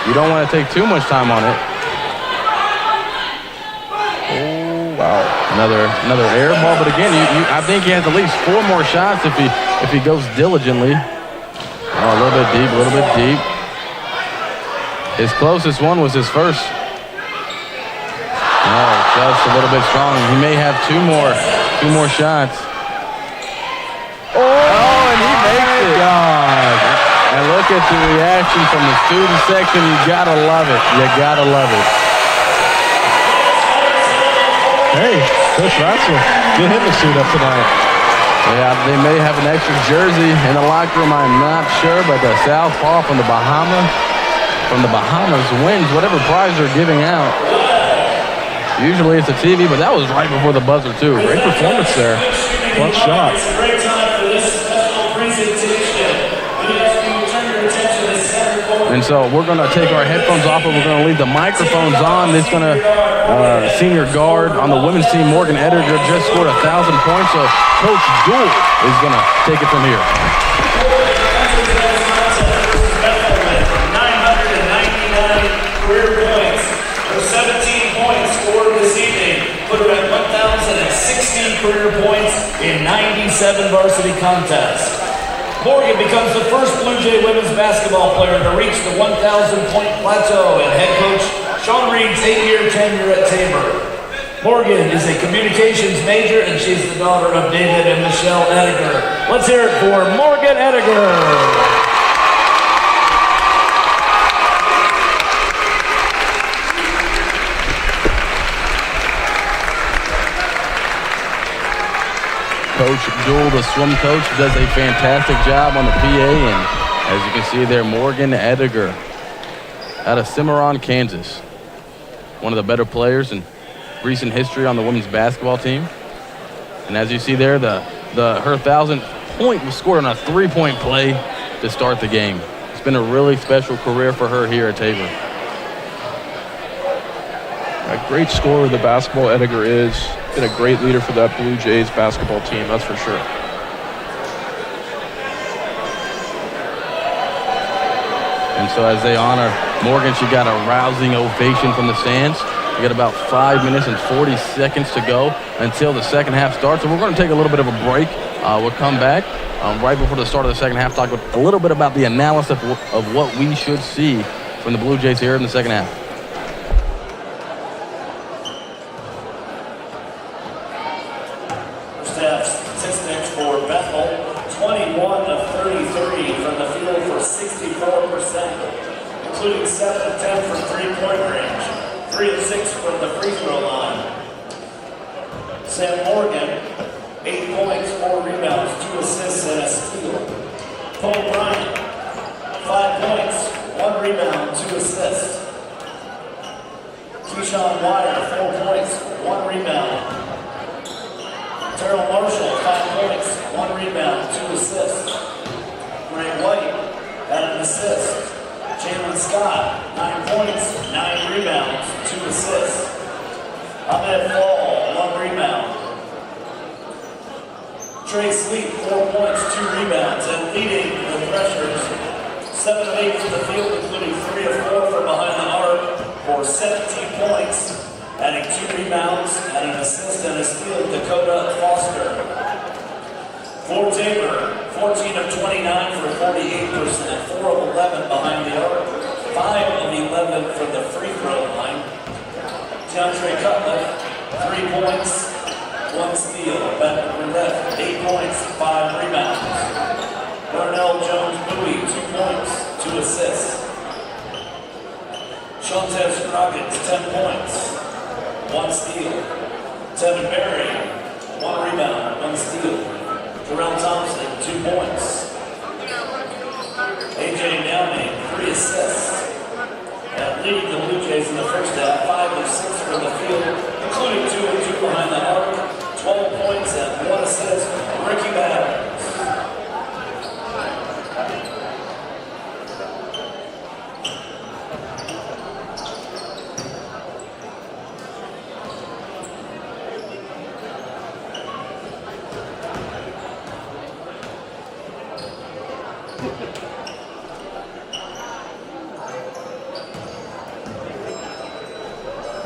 You don't want to take too much time on it. Oh, wow. Another air ball, but again, I think he has at least 4 more shots if he goes diligently. Oh, a little bit deep. His closest one was his first. Oh, just a little bit strong. He may have 2 more shots. Oh, and he makes it. God. And look at the reaction from the student section. You gotta love it. Hey, Coach Ratzel, get him to suit up tonight. Yeah, they may have an extra jersey in the locker room. I'm not sure, but the Southpaw from the Bahamas wins whatever prize they're giving out. Usually it's a TV, but that was right before the buzzer too. Great performance there. Clutch shot. It's a great time for this special presentation. We ask you to turn your attention to the center court. And so we're going to take our headphones off, and we're going to leave the microphones on. It's going to senior guard on the women's team, Morgan Ediger, just scored 1,000 points. So Coach Dool is going to take it from here. 999 career points. Her 17 points scored this evening put her at 1,016 career points in 97 varsity contests. Morgan becomes the first Blue Jay women's basketball player to reach the 1,000-point plateau in head coach Sean Reed's 8-year tenure at Tabor. Morgan is a communications major, and she's the daughter of David and Michelle Ediger. Let's hear it for Morgan Ediger. Coach Dool, the swim coach, does a fantastic job on the PA, and as you can see there, Morgan Ediger out of Cimarron, Kansas. One of the better players in recent history on the women's basketball team. And as you see there, her 1,000th point was scored on a 3-point play to start the game. It's been a really special career for her here at Tabor. A great scorer the basketball Ediger is. Been a great leader for that Blue Jays basketball team, that's for sure. And so as they honor Morgan, she got a rousing ovation from the stands. We got about 5 minutes and 40 seconds to go until the second half starts. So we're going to take a little bit of a break. We'll come back right before the start of the second half, talk a little bit about the analysis of what we should see from the Blue Jays here in the second half. Statistics for Bethel, 21 of 33 from the field for 64%, including 7 of 10 from three-point range, 3 of 6 from the free throw line. Sam Morgan, 8 points, 4 rebounds, 2 assists, and a steal. Paul Bryant, 5 points, 1 rebound, 2 assists. Keyshawn Wire, 4 points, 1 rebound. Terrell Marshall, 5 points, 1 rebound, 2 assists. Grant White had an assist. Jalen Scott, 9 points, 9 rebounds, 2 assists. Ahmed Fall, 1 rebound. Trey Sleep, 4 points, 2 rebounds, and leading the Threshers, 7 of 8 from the field, including 3 of 4 from behind the arc for 17 points. Adding 2 rebounds and an assist and a steal, Dakota Foster. For Tabor, 14 of 29 for 48%, 4 of 11 behind the arc, 5 of 11 from the free throw line. DeAndre Cutler, 3 points, 1 steal. Ben Burnett, 8 points, 5 rebounds. Darnell Jones-Bowie, 2 points, 2 assists. Shantez Scroggins, 10 points. 1 steal. Tevin Berry, 1 rebound, 1 steal. Terrell Thompson, 2 points. AJ Downing, 3 assists. And leading the Blue Jays in the first half, 5 of 6 from the field, including 2 of 2 behind the arc, 12 points and 1 assist. Ricky Adams.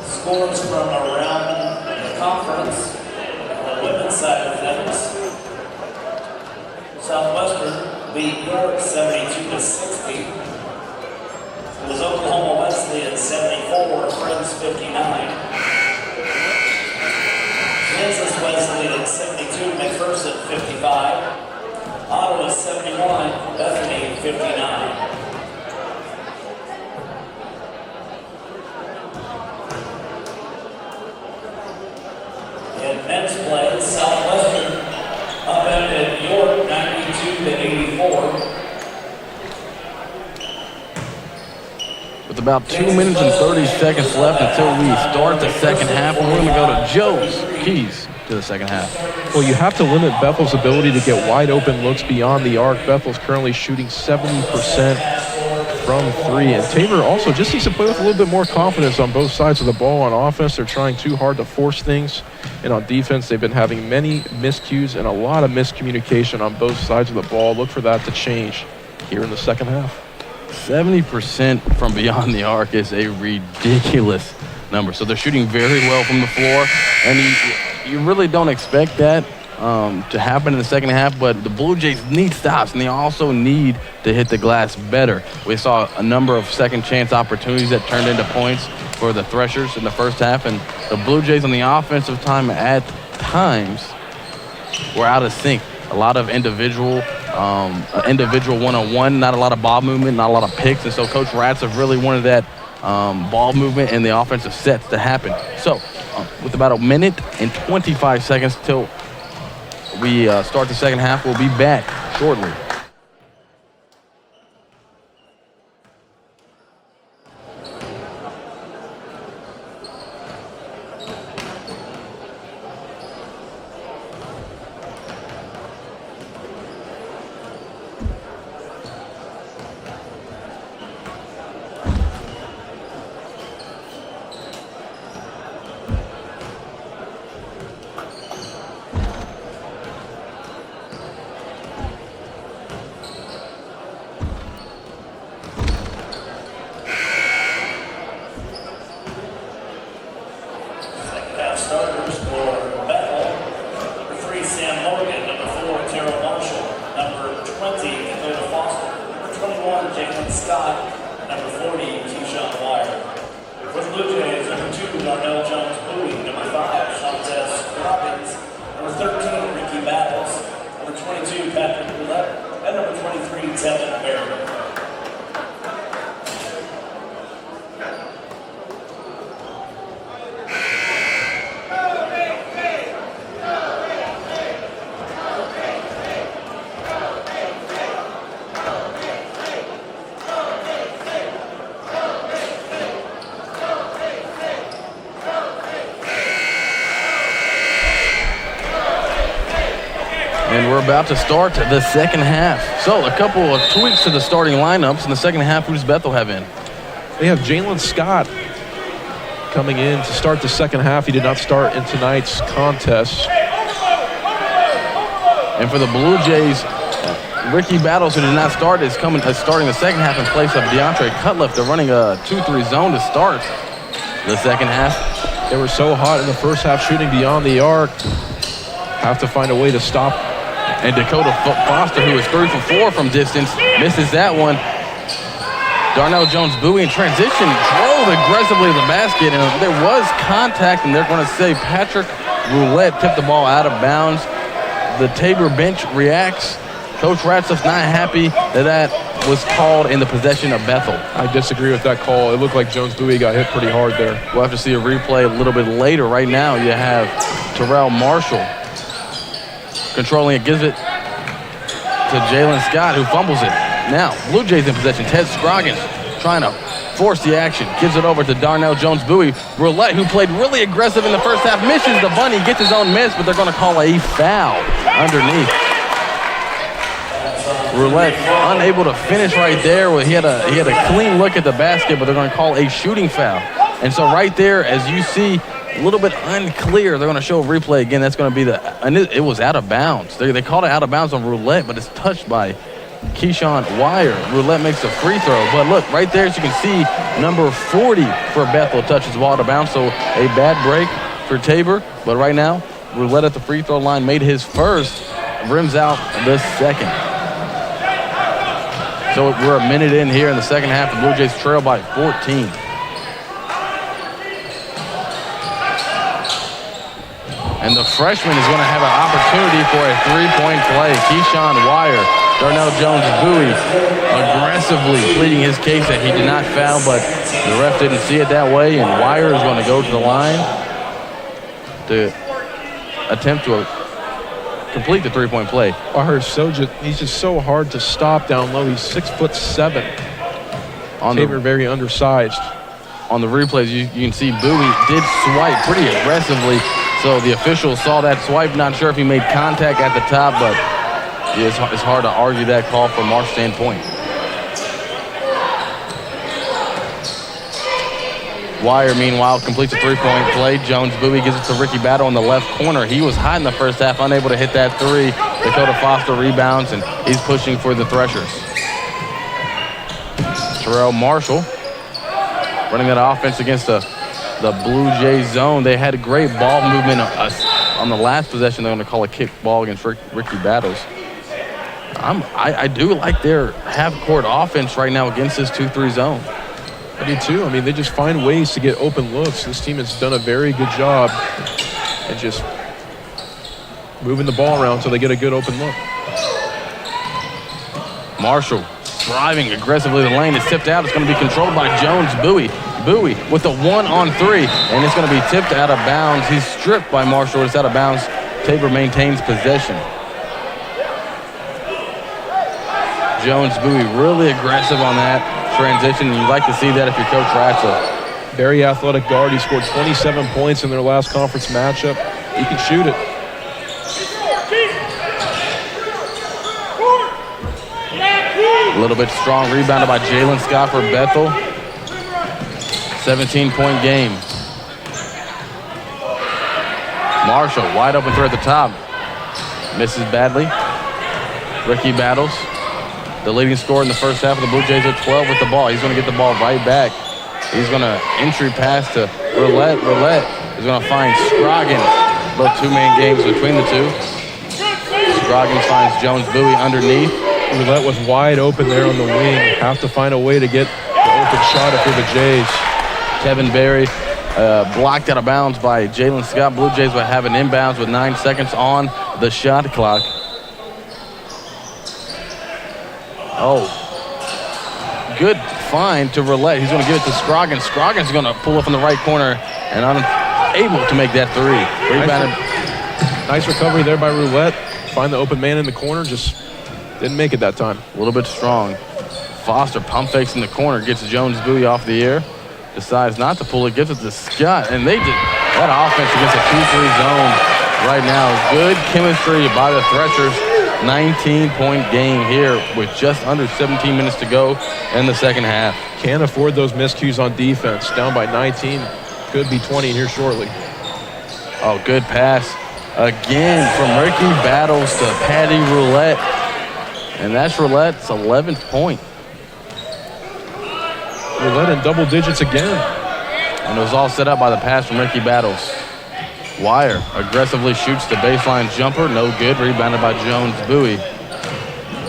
Scores from around the conference on the women's side of things. Southwestern beat York 72-60. It was Oklahoma Wesley at 74, Friends 59. Kansas Wesley at 72, McPherson 55. Ottawa 71, Bethany 59. In men's play, Southwestern upended York 92-84. With about 2 minutes and 30 seconds left until we start the second half, and we're going to go to Joe's keys to the second half. Well, you have to limit Bethel's ability to get wide open looks beyond the arc. Bethel's currently shooting 70% from three. And Tabor also just needs to play with a little bit more confidence on both sides of the ball. On offense, they're trying too hard to force things. And on defense, they've been having many miscues and a lot of miscommunication on both sides of the ball. Look for that to change here in the second half. 70% from beyond the arc is a ridiculous number. So they're shooting very well from the floor. And you really don't expect that to happen in the second half, but the Blue Jays need stops, and they also need to hit the glass better. We saw a number of second chance opportunities that turned into points for the Threshers in the first half, and the Blue Jays on the offensive time at times were out of sync. A lot of individual one-on-one, not a lot of ball movement, not a lot of picks, and so Coach Ratzev really wanted that ball movement and the offensive sets to happen. So with about a minute and 25 seconds till we start the second half, we'll be back shortly. Starters for Bethel. Number 3, Sam Morgan. Number 4, Terrell Marshall. Number 20, Dakota Foster. Number 21, Jalen Scott. Number 40, Keyshawn Wire. For the Blue Jays, number 2, Darnell Jones-Bowie. Number 5, Shantez Robbins. Number 13, Ricky Battles. Number 22, Patrick Roulette. And number 23, Tevin Barrett. And we're about to start the second half. So a couple of tweaks to the starting lineups in the second half. Who does Bethel have in? They have Jalen Scott coming in to start the second half. He did not start in tonight's contest. And for the Blue Jays, Ricky Battles, who did not start, is starting the second half in place of DeAndre Cutliff. They're running a 2-3 zone to start the second half. They were so hot in the first half shooting beyond the arc. Have to find a way to stop. And Dakota Foster, who is 3 for 4 from distance, misses that one. Darnell Jones-Bowie in transition drove aggressively to the basket, and there was contact, and they're going to say Patrick Roulette tipped the ball out of bounds. The Tabor bench reacts. Coach Ratzeff's not happy that was called in the possession of Bethel. I disagree with that call. It looked like Jones-Bowie got hit pretty hard there. We'll have to see a replay a little bit later. Right now, you have Terrell Marshall controlling it, gives it to Jalen Scott, who fumbles it. Now, Blue Jays in possession. Ted Scroggins trying to force the action. Gives it over to Darnell Jones-Bowie. Roulette, who played really aggressive in the first half, misses the bunny, gets his own miss, but they're going to call a foul underneath. Roulette unable to finish right there. He had a clean look at the basket, but they're going to call a shooting foul. And so right there, as you see, a little bit unclear. They're going to show a replay again. That's going to be it was out of bounds. They called it out of bounds on Roulette, but it's touched by Keyshawn Wire. Roulette makes a free throw. But look, right there, as you can see, number 40 for Bethel touches the ball out of bounds. So a bad break for Tabor. But right now, Roulette at the free throw line made his first. Rims out the second. So we're a minute in here in the second half. The Blue Jays trail by 14. And the freshman is going to have an opportunity for a three-point play. Keyshawn Wire, Darnell Jones-Bowie aggressively pleading his case that he did not foul, but the ref didn't see it that way, and Wire is going to go to the line to attempt to complete the three-point play. He's just so hard to stop down low. He's 6'7". Tabor very undersized. On the replays, you can see Bowie did swipe pretty aggressively. So the officials saw that swipe. Not sure if he made contact at the top, but it's hard to argue that call from our standpoint. Wire, meanwhile, completes a three-point play. Jones-Bowie gives it to Ricky Battle in the left corner. He was hot in the first half, unable to hit that three. Dakota Foster rebounds, and he's pushing for the Threshers. Terrell Marshall running that offense against the Blue Jays zone. They had a great ball movement on the last possession. They're going to call a kick ball against Ricky Battles. I do like their half-court offense right now against this 2-3 zone. I do too. I mean, they just find ways to get open looks. This team has done a very good job at just moving the ball around until they get a good open look. Marshall driving aggressively the lane. It's tipped out. It's going to be controlled by Jones-Bowie. Bowie with the 1-on-3, and it's going to be tipped out of bounds. He's stripped by Marshall. It's out of bounds. Tabor maintains possession. Jones-Bowie really aggressive on that transition. You'd like to see that if you're Coach Ratzel. Very athletic guard. He scored 27 points in their last conference matchup. He can shoot it. A little bit strong rebounded by Jalen Scott for Bethel. 17-point game. Marshall, wide open three at the top. Misses badly. Ricky Battles, the leading scorer in the first half of the Blue Jays at 12 with the ball. He's going to get the ball right back. He's going to entry pass to Roulette. Roulette is going to find Scroggins. Little two-man games between the two. Scroggins finds Jones-Bowie underneath. Roulette was wide open there on the wing. Have to find a way to get the open shot if you're the Jays. Kevin Berry blocked out of bounds by Jalen Scott. Blue Jays will have an inbounds with 9 seconds on the shot clock. Oh, good find to Roulette. He's going to give it to Scroggins. Scroggins is going to pull up in the right corner and unable to make that three. Rebounded. Nice recovery there by Roulette. Find the open man in the corner, just didn't make it that time. A little bit strong. Foster pump fakes in the corner, gets Jones-Bowie off the air. Decides not to pull it, gives it to Scott, and they did that offense against a 2-3 zone right now. Good chemistry by the Threshers. 19-point game here with just under 17 minutes to go in the second half. Can't afford those miscues on defense. Down by 19, could be 20 here shortly. Oh, good pass again from Ricky Battles to Patty Roulette, and that's Roulette's 11th point. Roulette in double digits again. And it was all set up by the pass from Ricky Battles. Wire aggressively shoots the baseline jumper. No good. Rebounded by Jones-Bowie.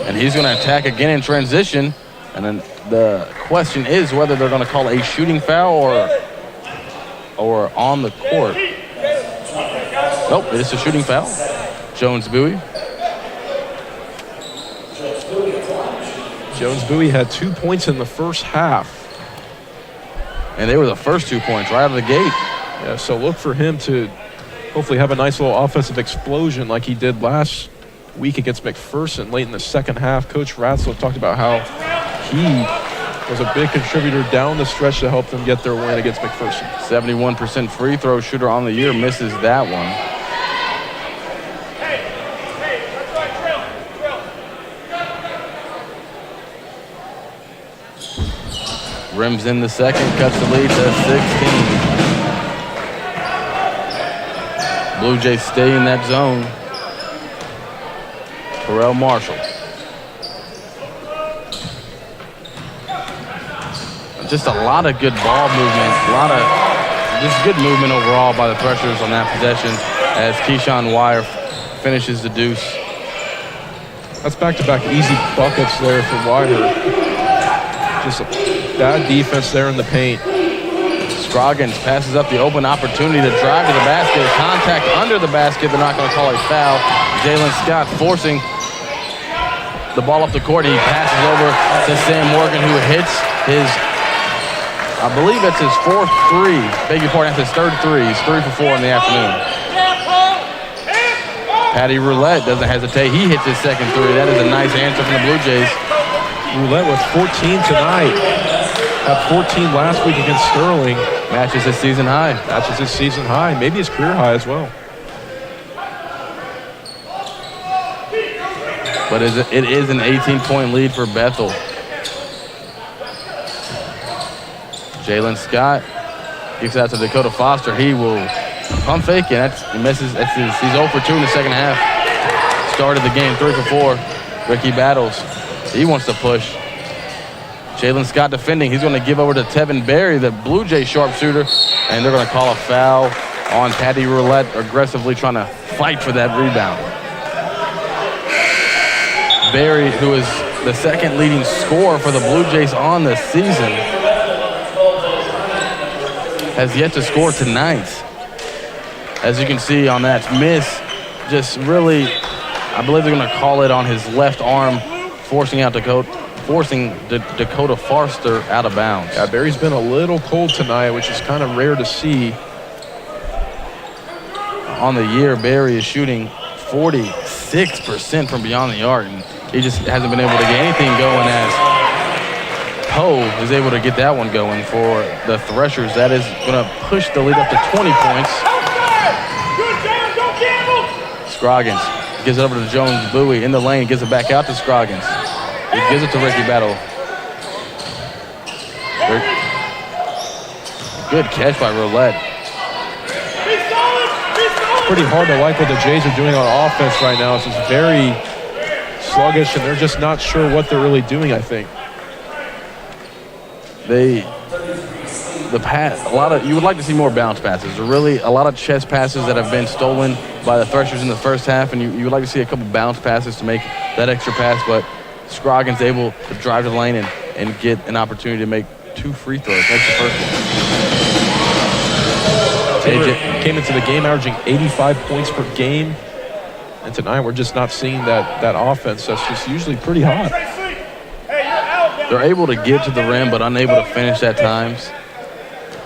And he's going to attack again in transition. And then the question is whether they're going to call a shooting foul or on the court. Nope, it's a shooting foul. Jones-Bowie. Jones-Bowie had 2 points in the first half. And they were the first 2 points right out of the gate. Yeah, so look for him to hopefully have a nice little offensive explosion like he did last week against McPherson late in the second half. Coach Ratzel talked about how he was a big contributor down the stretch to help them get their win against McPherson. 71% free throw shooter on the year, misses that one. Rims in the second, cuts the lead to 16. Blue Jays stay in that zone. Terrell Marshall. just a lot of good ball movement, a lot of just good movement overall by the Threshers on that possession as Keyshawn Wire finishes the deuce. That's back-to-back easy buckets there for Wire. Just a bad defense there in the paint. Scroggins passes up the open opportunity to drive to the basket. Contact under the basket. They're not going to call a foul. Jalen Scott forcing the ball up the court. He passes over to Sam Morgan, who hits his, I believe it's his fourth three. Beg your pardon, that's his third three. He's 3 for 4 in the afternoon. Patty Roulette doesn't hesitate. He hits his second three. That is a nice answer from the Blue Jays. Roulette with 14 tonight. Had 14 last week against Sterling. Matches his season high. Matches his season high. Maybe his career high as well. But it is an 18-point lead for Bethel. Jalen Scott kicks out to Dakota Foster. He will pump fake, and he misses. He's 0 for 2 in the second half. Started the game 3 for 4. Ricky Battles, he wants to push. Jalen Scott defending. He's going to give over to Tevin Berry, the Blue Jay sharpshooter, and they're going to call a foul on Patty Roulette, aggressively trying to fight for that rebound. Berry, who is the second leading scorer for the Blue Jays on the season, has yet to score tonight. As you can see on that miss, just really, I believe they're going to call it on his left arm, forcing Dakota Foster out of bounds. Yeah, Berry's been a little cold tonight, which is kind of rare to see. On the year, Berry is shooting 46% from beyond the arc, and he just hasn't been able to get anything going as Poe is able to get that one going for the Threshers. That is going to push the lead up to 20 points. Scroggins gives it over to Jones Bowie in the lane, gives it back out to Scroggins. He gives it to Ricky Battle. Good catch by Roulette. Pretty hard to like what the Jays are doing on offense right now. It's just very sluggish, and they're just not sure what they're really doing, I think. You would like to see more bounce passes. There are really a lot of chest passes that have been stolen by the Threshers in the first half, and you would like to see a couple bounce passes to make that extra pass, but Scroggins able to drive to the lane and get an opportunity to make 2 free throws. That's the first one. Taylor came into the game averaging 85 points per game, and tonight we're just not seeing that offense that's just usually pretty hot. They're able to get to the rim, but unable to finish at times.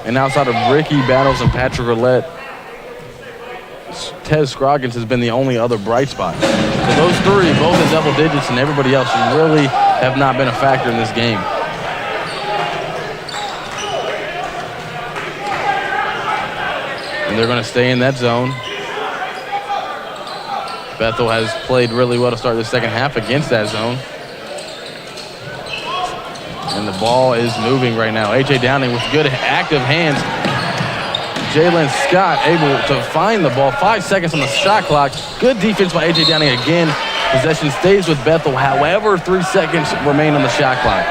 And outside of Ricky Battles and Patrick Roulette, Tez Scroggins has been the only other bright spot. So those three, both in double digits, and everybody else really have not been a factor in this game. And they're going to stay in that zone. Bethel has played really well to start the second half against that zone. And the ball is moving right now. A.J. Downing with good active hands. Jalen Scott able to find the ball. 5 seconds on the shot clock. Good defense by A.J. Downing again. Possession stays with Bethel. However, 3 seconds remain on the shot clock.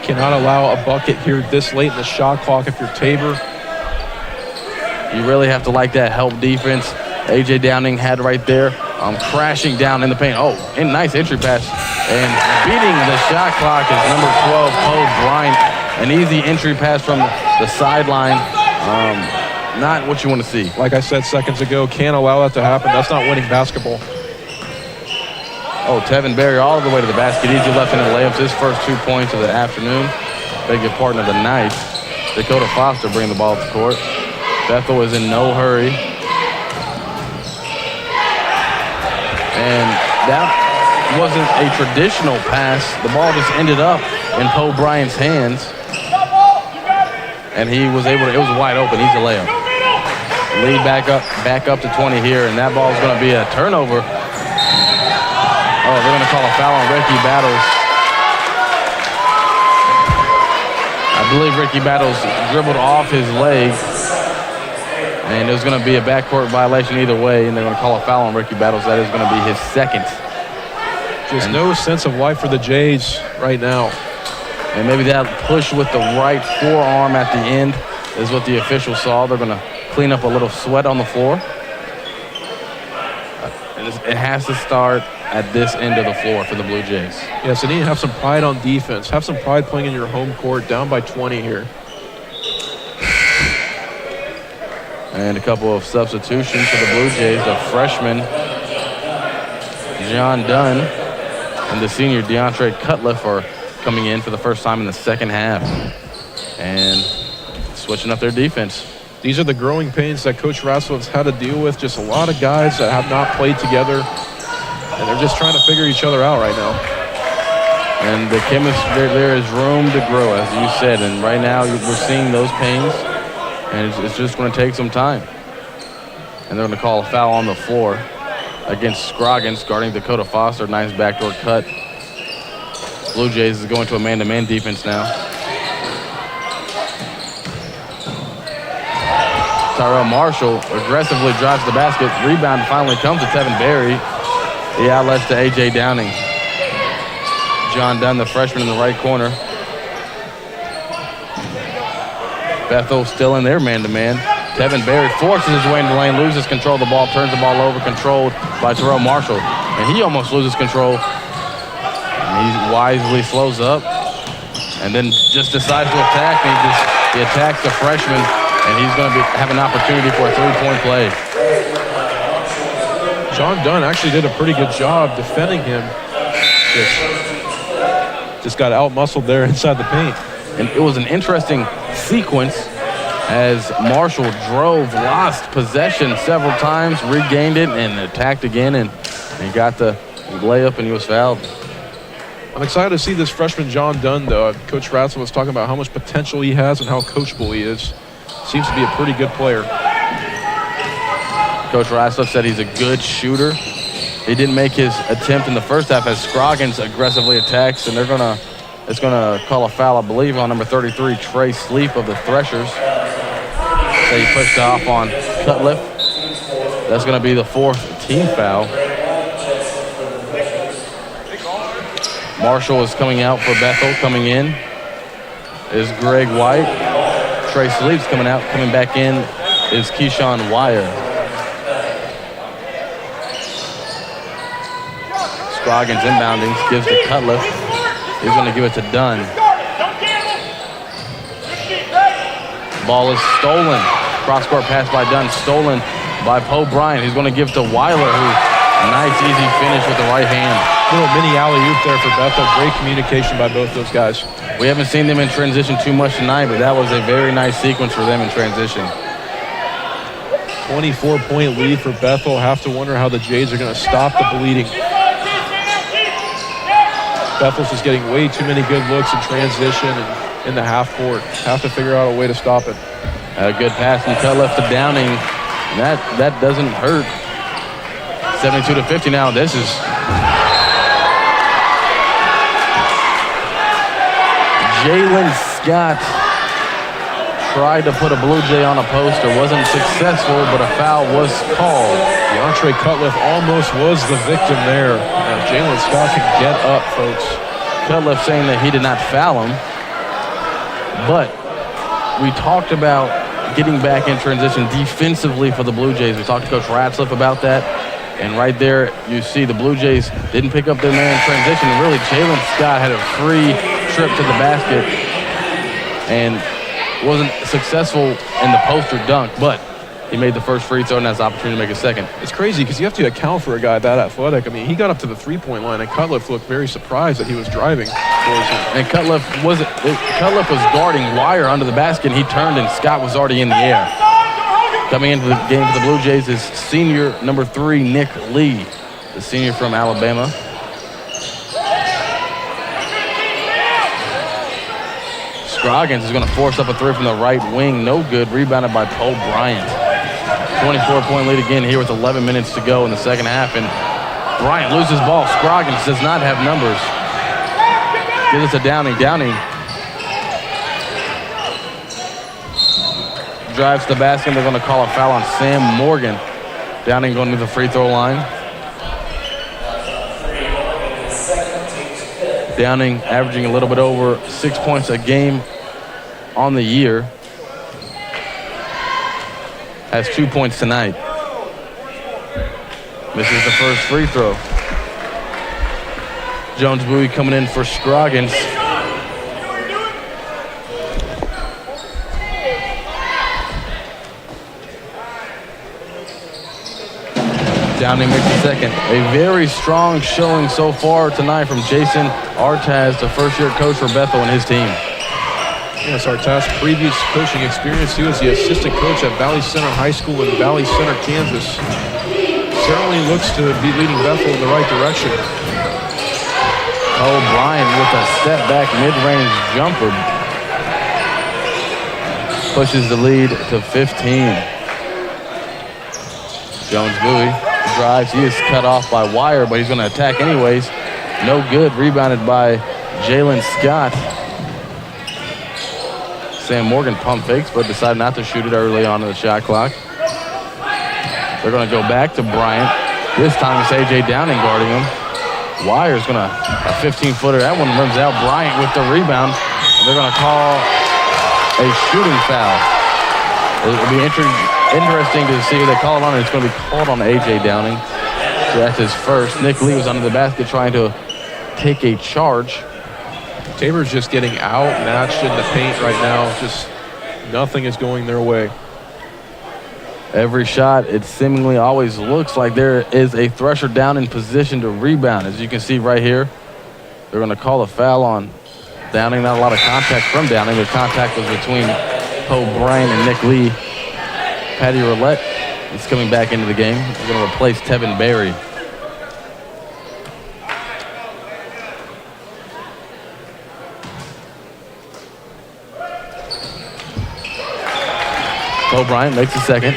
Cannot allow a bucket here this late in the shot clock if you're Tabor. You really have to like that help defense. A.J. Downing had right there. Crashing down in the paint. Oh, and nice entry pass. And beating the shot clock is number 12, Poe Bryant. An easy entry pass from the sideline. Not what you want to see. Like I said seconds ago, can't allow that to happen. That's not winning basketball. Oh, Tevin Berry all the way to the basket. Easy left-handed layups. His first 2 points of the afternoon. Beg your pardon, of the night. Dakota Foster bringing the ball up the court. Bethel is in no hurry. And that wasn't a traditional pass. The ball just ended up in Poe Bryant's hands. And he was able to, it was wide open, easy layup. Lead back up to 20 here, and that ball is going to be a turnover. Oh, they're going to call a foul on Ricky Battles. I believe Ricky Battles dribbled off his leg. And there's going to be a backcourt violation either way, and they're going to call a foul on Ricky Battles. That is going to be his second. Just no sense of life for the Jays right now. And maybe that push with the right forearm at the end is what the officials saw. They're going to clean up a little sweat on the floor. And it has to start at this end of the floor for the Blue Jays. Yes, they need to have some pride on defense. Have some pride playing in your home court, down by 20 here. And a couple of substitutions for the Blue Jays. The freshman, John Dunn, and the senior, DeAndre Cutliff, are coming in for the first time in the second half and switching up their defense. These are the growing pains that Coach Ratzlaff's had to deal with. Just a lot of guys that have not played together, and they're just trying to figure each other out right now. And the chemistry, there is room to grow, as you said, and right now we're seeing those pains, and it's just going to take some time. And they're going to call a foul on the floor against Scroggins, guarding Dakota Foster. Nice backdoor cut. Blue Jays is going to a man-to-man defense now. Tyrell Marshall aggressively drives the basket. Rebound finally comes to Tevin Berry. He outlets to A.J. Downing. John Dunn, the freshman, in the right corner. Bethel still in their man-to-man. Tevin Berry forces his way into the lane, loses control of the ball, turns the ball over, controlled by Tyrell Marshall. And he almost loses control. And he wisely slows up and then just decides to attack. And he attacks the freshman, and he's going to have an opportunity for a three-point play. John Dunn actually did a pretty good job defending him. Just got out-muscled there inside the paint. And it was an interesting sequence as Marshall drove, lost possession several times, regained it, and attacked again, and he got the layup, and he was fouled. I'm excited to see this freshman John Dunn, though. Coach Ratzlaff was talking about how much potential he has and how coachable he is. Seems to be a pretty good player. Coach Ratzlaff said he's a good shooter. He didn't make his attempt in the first half as Scroggins aggressively attacks, and it's gonna call a foul, I believe, on number 33, Trey Sleep of the Threshers. So he pushed off on Cutliff. That's gonna be the fourth team foul. Marshall is coming out for Bethel. Coming in is Greg White. Trey Sleep's coming out. Coming back in is Keyshawn Wire. Scroggins inbounding, gives to Cutliff. He's going to give it to Dunn. Ball is stolen. Cross-court pass by Dunn, stolen by Poe Bryant. He's going to give to Weiler, who nice, easy finish with the right hand. Little mini alley-oop there for Bethel. Great communication by both those guys. We haven't seen them in transition too much tonight, but that was a very nice sequence for them in transition. 24-point lead for Bethel. Have to wonder how the Jays are going to stop the bleeding. Bethel's just getting way too many good looks in transition and in the half court. Have to figure out a way to stop it. A good pass from Cutliff to Downing. That doesn't hurt. 72-50 now. This is Jalen Scott tried to put a Blue Jay on a poster. Wasn't successful, but a foul was called. DeAndre Cutliff almost was the victim there. Jalen Scott can get up, folks. Cutliff saying that he did not foul him. But we talked about getting back in transition defensively for the Blue Jays. We talked to Coach Ratzlaff about that. And right there, you see the Blue Jays didn't pick up their man in transition. And really, Jalen Scott had a free trip to the basket and wasn't successful in the poster dunk, but he made the first free throw and has the opportunity to make a second. It's crazy because you have to account for a guy that athletic. I mean, he got up to the three-point line, and Cutliff looked very surprised that he was driving towards him. And Cutliff was guarding Wire under the basket, and he turned, and Scott was already in the air. Coming into the game for the Blue Jays is senior number 3, Nick Lee, the senior from Alabama. Scroggins is going to force up a three from the right wing. No good. Rebounded by Poe Bryant. 24-point lead again here with 11 minutes to go in the second half. And Bryant loses ball. Scroggins does not have numbers. Gives it to Downing. Downing drives the basket. They're going to call a foul on Sam Morgan. Downing going to the free throw line. Downing averaging a little bit over 6 points a game on the year. Has 2 points tonight. Misses the first free throw. Jones Bowie coming in for Scroggins. Downing makes the second. A very strong showing so far tonight from Jason Artaz, the first-year coach for Bethel and his team. Yes, Artaz, previous coaching experience. He was the assistant coach at Valley Center High School in Valley Center, Kansas. Certainly looks to be leading Bethel in the right direction. O'Brien with a step-back mid-range jumper. Pushes the lead to 15. Jones Bowie drives. He is cut off by Wire, but he's going to attack anyways. No good. Rebounded by Jalen Scott. Sam Morgan pump fakes, but decided not to shoot it early on in the shot clock. They're going to go back to Bryant. This time it's A.J. Downing guarding him. Wire's going to, a 15-footer. That one runs out. Bryant with the rebound. And they're going to call a shooting foul. It'll be interesting to see who they call it on. It's going to be called on A.J. Downing. So that's his first. Nick Lee was under the basket trying to take a charge. Tabor's just getting outmatched in the paint right now. Just nothing is going their way. Every shot, it seemingly always looks like there is a Thresher down in position to rebound. As you can see right here, they're going to call a foul on Downing. Not a lot of contact from Downing. The contact was between Poe Bryant and Nick Lee. Patty Roulette is coming back into the game. He's going to replace Tevin Berry. Poe Bryant makes the second.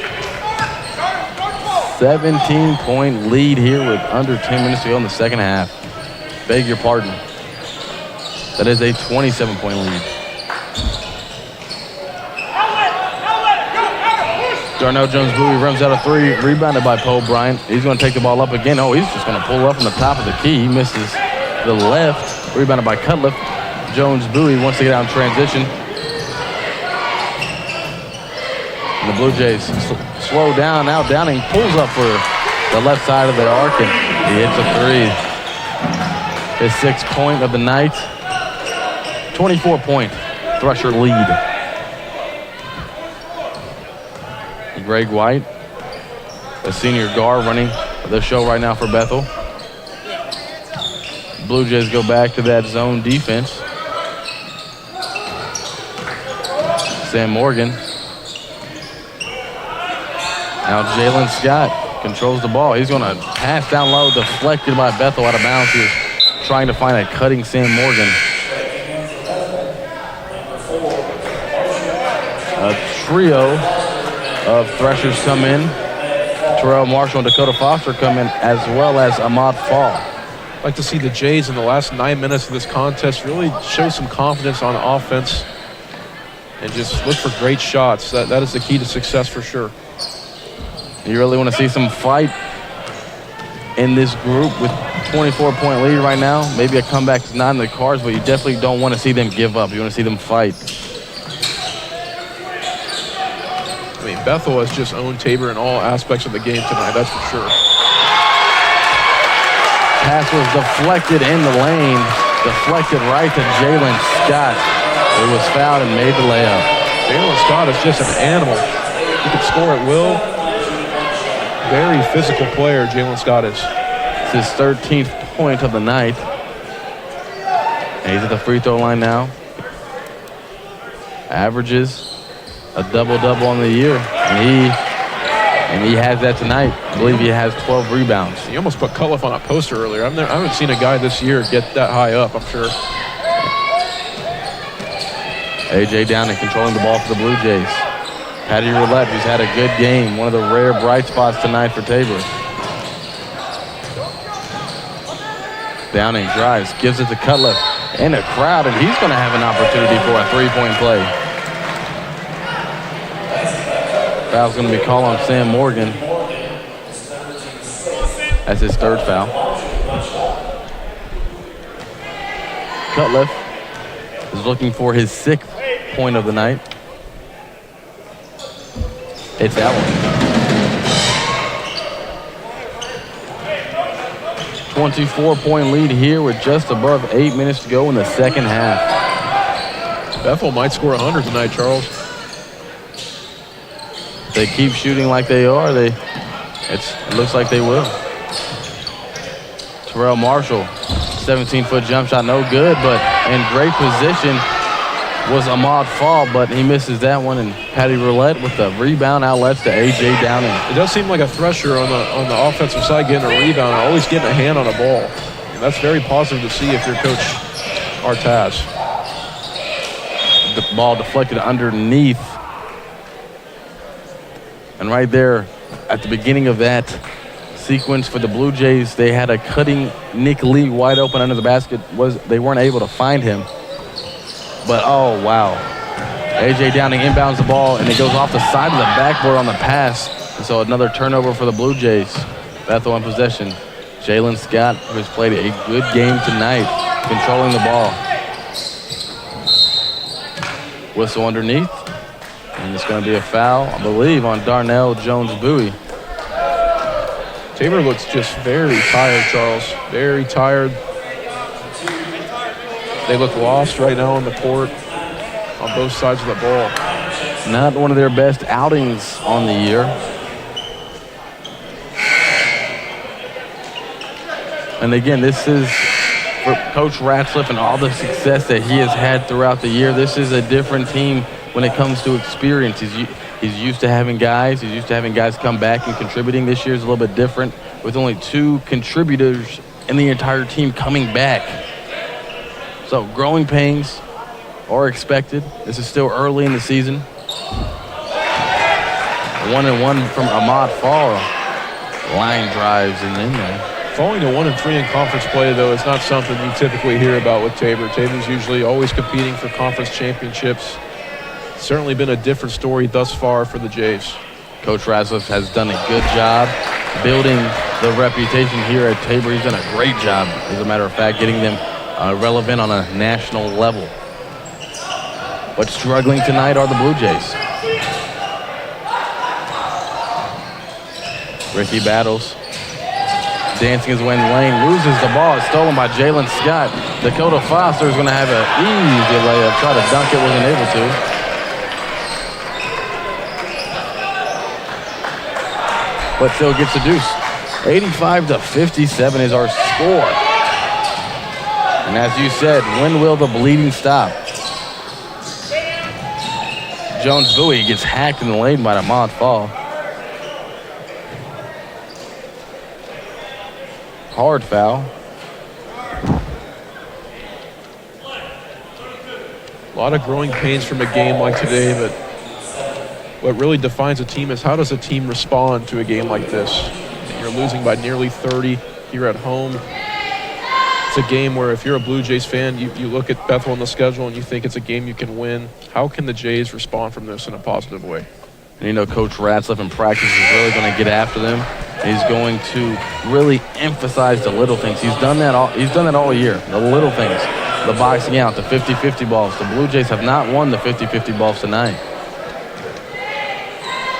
17-point lead here with under 10 minutes to go in the second half. Beg your pardon. That is a 27-point lead. Darnell Jones-Bowie runs out of three, rebounded by Poe Bryant. He's going to take the ball up again. Oh, he's just going to pull up from the top of the key. He misses the left, rebounded by Cutliff. Jones-Bowie wants to get out in transition. And the Blue Jays slow down. Now Downing pulls up for the left side of the arc, and he hits a three. His 6th point of the night. 24-point Thresher lead. Greg White, a senior guard, running the show right now for Bethel. Blue Jays go back to that zone defense. Sam Morgan. Now Jalen Scott controls the ball. He's going to pass down low, deflected by Bethel out of bounds. He was trying to find a cutting Sam Morgan. A trio of Threshers come in. Terrell Marshall and Dakota Foster come in, as well as Ahmad Fall. I'd like to see the Jays in the last 9 minutes of this contest really show some confidence on offense and just look for great shots. That is the key to success for sure. You really want to see some fight in this group with 24-point lead right now. Maybe a comeback is not in the cards, but you definitely don't want to see them give up. You want to see them fight. I mean, Bethel has just owned Tabor in all aspects of the game tonight, that's for sure. Pass was deflected in the lane. Deflected right to Jalen Scott. It was fouled and made the layup. Jalen Scott is just an animal. He can score at will. Very physical player, Jalen Scott is. It's his 13th point of the night. And he's at the free throw line now. Averages a double-double on the year. And he has that tonight. I believe he has 12 rebounds. He almost put Cutliff on a poster earlier. I haven't seen a guy this year get that high up, I'm sure. A.J. Downing controlling the ball for the Blue Jays. Patty Roulette, who's had a good game. One of the rare bright spots tonight for Tabor. Downing drives, gives it to Cutliff in a crowd, and he's going to have an opportunity for a three-point play. Foul's going to be called on Sam Morgan. That's his third foul. Cutliff is looking for his 6th point of the night. It's that one. 24-point lead here with just above 8 minutes to go in the second half. Bethel might score 100 tonight, Charles. They keep shooting like they are. It looks like they will. Terrell Marshall, 17-foot jump shot, no good, but in great position was Ahmad Fall, but he misses that one, and Patty Roulette with the rebound outlets to A.J. Downing. It does seem like a Thresher on the offensive side getting a rebound, always getting a hand on a ball. And that's very positive to see if you're Coach Artaz. The ball deflected underneath. And right there at the beginning of that sequence for the Blue Jays, they had a cutting Nick Lee wide open under the basket. They weren't able to find him. But, oh, wow. A.J. Downing inbounds the ball, and it goes off the side of the backboard on the pass. And so another turnover for the Blue Jays. Bethel in possession. Jalen Scott, who has played a good game tonight, controlling the ball. Whistle underneath. And it's going to be a foul, I believe, on Darnell Jones-Bowie. Tabor looks just very tired, Charles. Very tired. They look lost right now on the court on both sides of the ball. Not one of their best outings on the year. And again, this is for Coach Ratzliff and all the success that he has had throughout the year. This is a different team when it comes to experience. He's used to having guys. He's used to having guys come back and contributing. This year is a little bit different with only 2 contributors in the entire team coming back. So growing pains are expected. This is still early in the season. 1-1 from Ahmad Fall. Line drives and in there. Falling to 1-3 in conference play, though, is not something you typically hear about with Tabor. Tabor's usually always competing for conference championships. Certainly been a different story thus far for the Jays. Coach Ratzliff has done a good job building the reputation here at Tabor. He's done a great job, as a matter of fact, getting them relevant on a national level. But struggling tonight are the Blue Jays. Ricky Battles dancing his way in the lane, loses the ball. It's stolen by Jalen Scott. Dakota Foster is going to have an easy layup. Try to dunk it, wasn't able to. But still gets the deuce. 85-57 is our score. And as you said, when will the bleeding stop? Jones-Bowie gets hacked in the lane by Ahmad Fall. Hard foul. A lot of growing pains from a game like today, but what really defines a team is how does a team respond to a game like this? You're losing by nearly 30 here at home. It's a game where if you're a Blue Jays fan, you look at Bethel on the schedule and you think it's a game you can win. How can the Jays respond from this in a positive way? And you know, Coach Ratzliff in practice is really going to get after them. He's going to really emphasize the little things. He's done that all year. The little things, the boxing out, the 50-50 balls. The Blue Jays have not won the 50-50 balls tonight.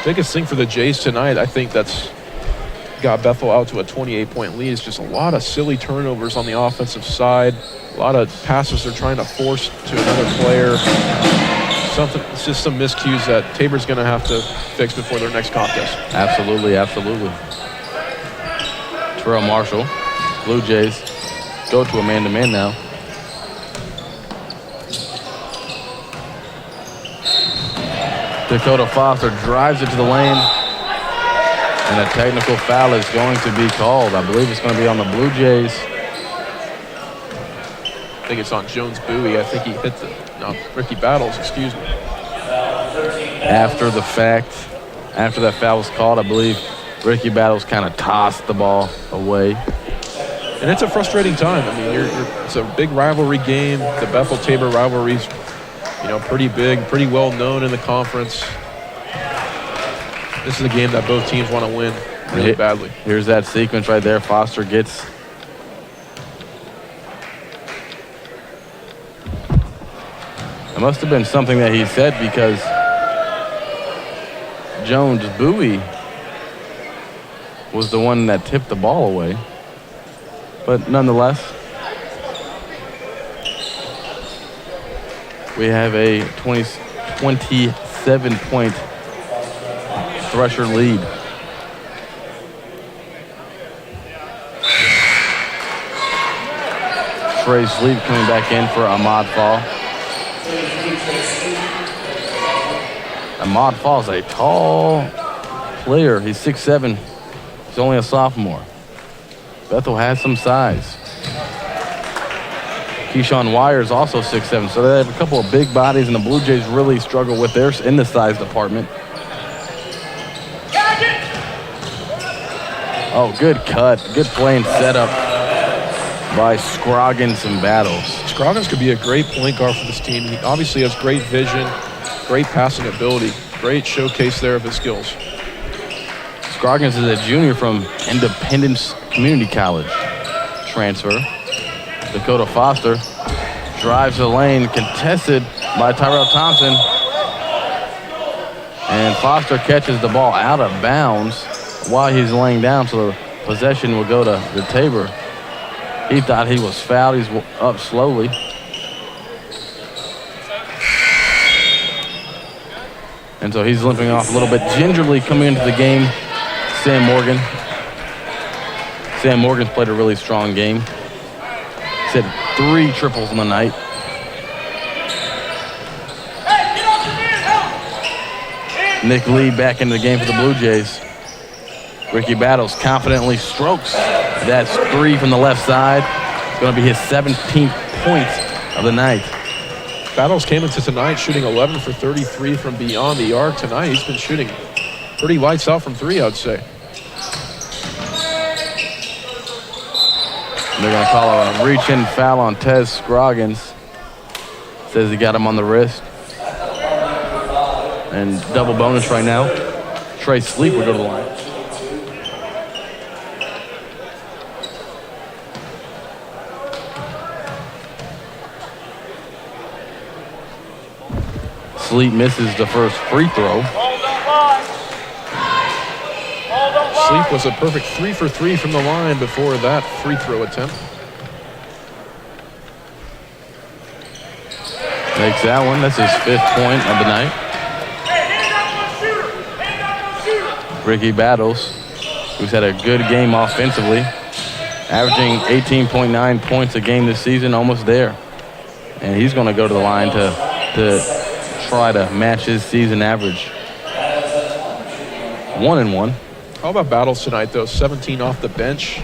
Biggest thing for the Jays tonight, I think that's got Bethel out to a 28-point lead, is just a lot of silly turnovers on the offensive side. A lot of passes they're trying to force to another player. It's just some miscues that Tabor's going to have to fix before their next contest. Absolutely, absolutely. Terrell Marshall, Blue Jays go to a man-to-man now. Dakota Foster drives it to the lane, and a technical foul is going to be called. I believe it's going to be on the Blue Jays. I think it's on Jones-Bowie. I think he hit Ricky Battles, excuse me. After the fact, after that foul was called, I believe Ricky Battles kind of tossed the ball away. And it's a frustrating time. I mean, it's a big rivalry game. The Bethel-Tabor rivalry's, pretty big, pretty well known in the conference. This is a game that both teams want to win really badly. Here's that sequence right there. Foster gets must have been something that he said because Jones Bowie was the one that tipped the ball away. But nonetheless, we have a 27-point Thresher lead. Trey Sleep coming back in for Ahmad Fall. Ahmad Fall is a tall player. He's 6'7". He's only a sophomore. Bethel has some size. Keyshawn Wires also 6'7", so they have a couple of big bodies, and the Blue Jays really struggle with theirs in the size department. Oh, good cut. Good play and setup by Scroggins and Battles. Scroggins could be a great point guard for this team. He obviously has great vision, great passing ability, great showcase there of his skills. Scroggins is a junior from Independence Community College. Transfer. Dakota Foster drives the lane, contested by Tyrell Thompson. And Foster catches the ball out of bounds while he's laying down, so the possession will go to the Tabor. He thought he was fouled. He's up slowly. And so he's limping off a little bit. Gingerly coming into the game, Sam Morgan. Sam Morgan's played a really strong game. He's had 3 triples in the night. Nick Lee back into the game for the Blue Jays. Ricky Battles confidently strokes. That's 3 from the left side. It's going to be his 17th point of the night. Battles came into tonight shooting 11 for 33 from beyond the arc. Tonight he's been shooting pretty lights out from 3, I'd say. They're going to call a reach-in foul on Tez Scroggins. Says he got him on the wrist. And double bonus right now. Trey Sleep will go to the line. Sleep misses the first free throw. Sleep was a perfect 3 for 3 from the line before that free throw attempt. Makes that one. That's his 5th point of the night. Ricky Battles, who's had a good game offensively, averaging 18.9 points a game this season, almost there. And he's going to go to the line to try to match his season average. 1-1. How about Battles tonight, though? 17 off the bench.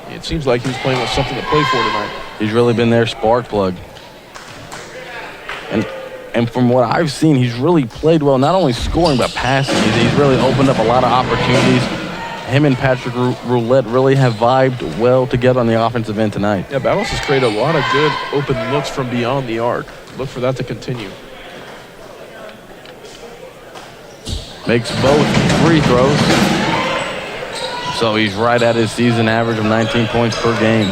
It seems like he was playing with something to play for tonight. He's really been their spark plug. And from what I've seen, he's really played well, not only scoring, but passing. He's really opened up a lot of opportunities. Him and Patrick Roulette really have vibed well together on the offensive end tonight. Yeah, Battles has created a lot of good open looks from beyond the arc. Look for that to continue. Makes both free throws. So he's right at his season average of 19 points per game.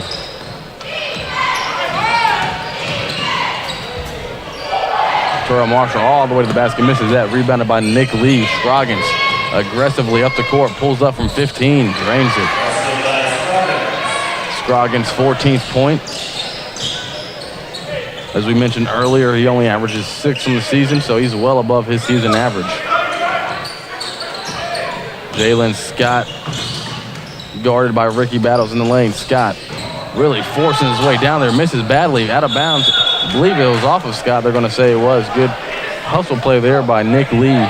Terrell Marshall all the way to the basket, misses that. Rebounded by Nick Lee. Scroggins aggressively up the court, pulls up from 15, drains it. Scroggins' 14th point. As we mentioned earlier, he only averages 6 in the season, so he's well above his season average. Jalen Scott guarded by Ricky Battles in the lane. Scott really forcing his way down there, misses badly, out of bounds. I believe it was off of Scott. They're going to say it was. Good hustle play there by Nick Lee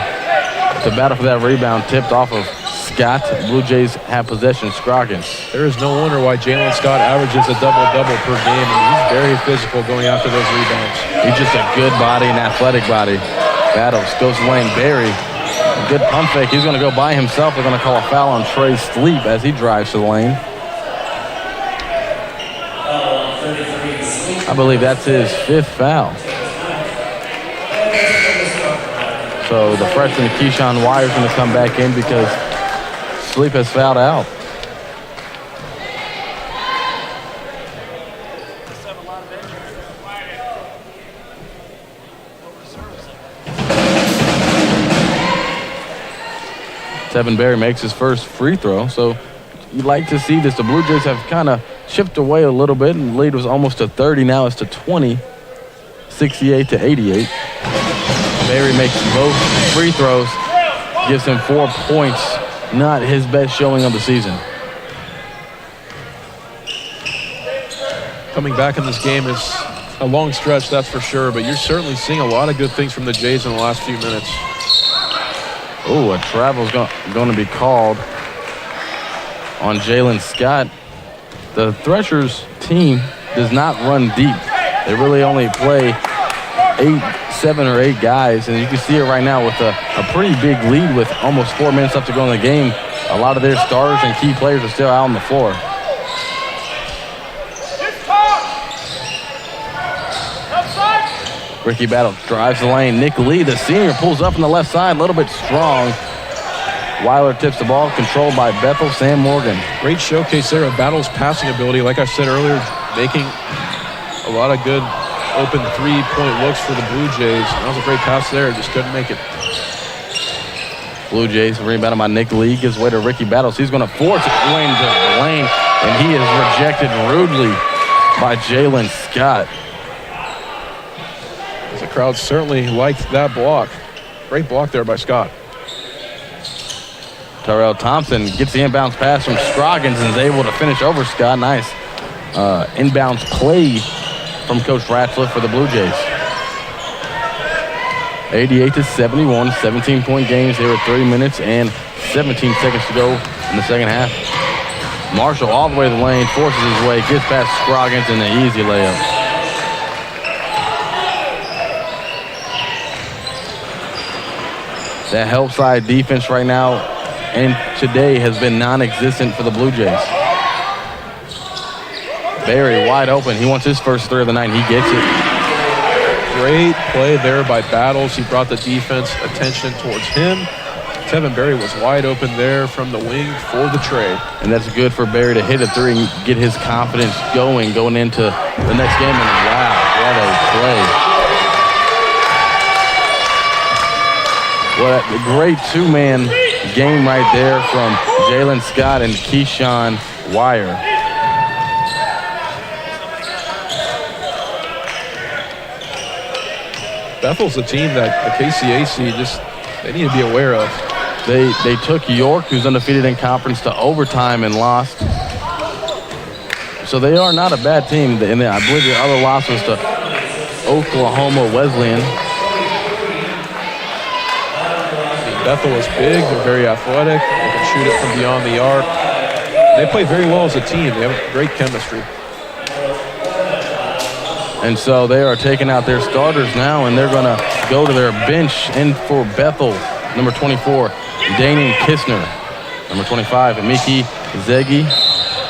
to battle for that rebound, tipped off of Scott. Blue Jays have possession. Scroggins. There is no wonder why Jalen Scott averages a double-double per game. I mean, he's very physical going after those rebounds. He's just a good body, an athletic body. Battles goes to Lane Berry. Good pump fake. He's going to go by himself. They're going to call a foul on Trey Sleep as he drives to the lane. I believe that's his 5th foul. So the freshman Keyshawn Wire is going to come back in because Sleep has fouled out. Tevin Berry makes his first free throw. So you like to see this. The Blue Jays have kind of chipped away a little bit, and the lead was almost to 30. Now it's to 20, 68-88. Berry makes both free throws, gives him 4 points. Not his best showing of the season. Coming back in this game is a long stretch, that's for sure, but you're certainly seeing a lot of good things from the Jays in the last few minutes. Oh, a travel's going to be called on Jalen Scott. The Threshers team does not run deep. They really only play 7 or 8 guys, and you can see it right now with a pretty big lead with almost 4 minutes left to go in the game. A lot of their stars and key players are still out on the floor. Ricky Battle drives the lane. Nick Lee, the senior, pulls up on the left side, a little bit strong. Weiler tips the ball, controlled by Bethel, Sam Morgan. Great showcase there of Battle's passing ability. Like I said earlier, making a lot of good open three-point looks for the Blue Jays. That was a great pass there, just couldn't make it. Blue Jays rebounded by Nick Lee, gives way to Ricky Battles. He's going to force it into the lane, and he is rejected rudely by Jalen Scott. The crowd certainly liked that block. Great block there by Scott. Terrell Thompson gets the inbounds pass from Scroggins and is able to finish over Scott. Nice inbounds play from Coach Ratcliffe for the Blue Jays. 88-71, 17-point games. There were 3 minutes and 17 seconds to go in the second half. Marshall all the way to the lane, forces his way, gets past Scroggins, and an easy layup. That help side defense right now and today has been non-existent for the Blue Jays. Berry wide open. He wants his first 3 of the night, and he gets it. Great play there by Battles. He brought the defense attention towards him. Tevin Berry was wide open there from the wing for the trade. And that's good for Berry to hit a 3 and get his confidence going into the next game. And wow, what a play. What a great 2-man game right there from Jalen Scott and Keyshawn Wire. Bethel's a team that the KCAC they need to be aware of. They took York, who's undefeated in conference, to overtime and lost. So they are not a bad team. And I believe the other loss was to Oklahoma Wesleyan. Bethel is big. They're very athletic. They can shoot it from beyond the arc. They play very well as a team. They have great chemistry. And so they are taking out their starters now, and they're going to go to their bench. In for Bethel, number 24, Danon Kistner. Number 25, Miki Zegi.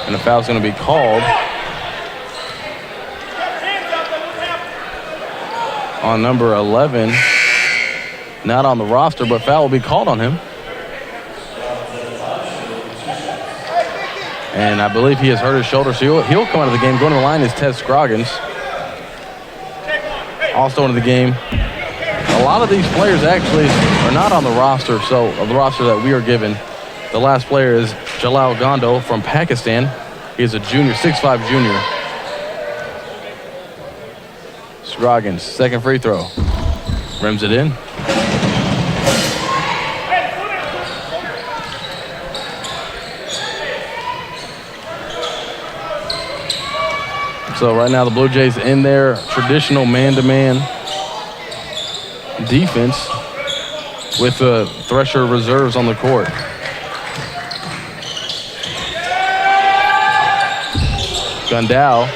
And the foul's going to be called on number 11. Not on the roster, but foul will be called on him. And I believe he has hurt his shoulder, so he'll come out of the game. Going to the line is Ted Scroggins. Also into the game. A lot of these players actually are not on the roster, so of the roster that we are given. The last player is Jalal Gondo from Pakistan. He is a junior, 6'5" junior. Scroggins, second free throw. Rims it in. So right now the Blue Jays in their traditional man-to-man defense with the Thresher reserves on the court. Gundal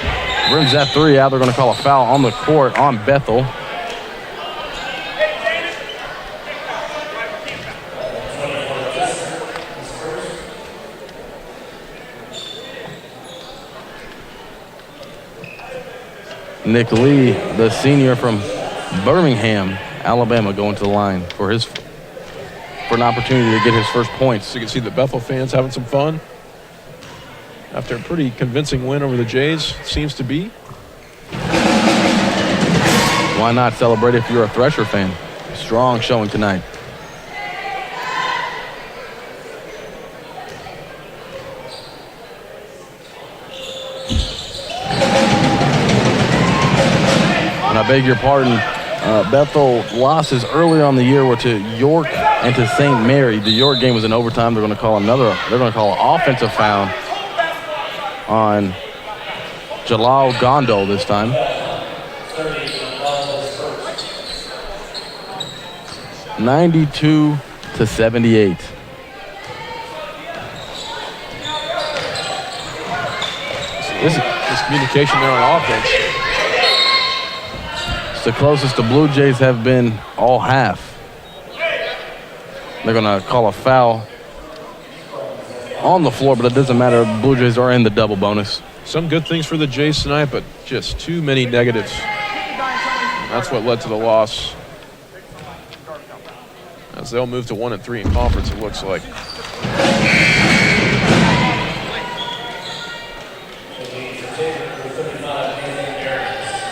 rims that 3 out. They're going to call a foul on the court on Bethel. Nick Lee, the senior from Birmingham, Alabama, going to the line for an opportunity to get his first points. So you can see the Bethel fans having some fun after a pretty convincing win over the Jays, seems to be. Why not celebrate if you're a Thresher fan? Strong showing tonight. beg your pardon. Bethel losses earlier on the year were to York and to St. Mary. The York game was in overtime. They're going to call an offensive foul on Jalal Gondol this time. (92-78). This communication there on offense. It's the closest the Blue Jays have been all half. They're going to call a foul on the floor, but it doesn't matter. The Blue Jays are in the double bonus. Some good things for the Jays tonight, but just too many negatives. That's what led to the loss. As they'll move to 1-3 in conference, it looks like.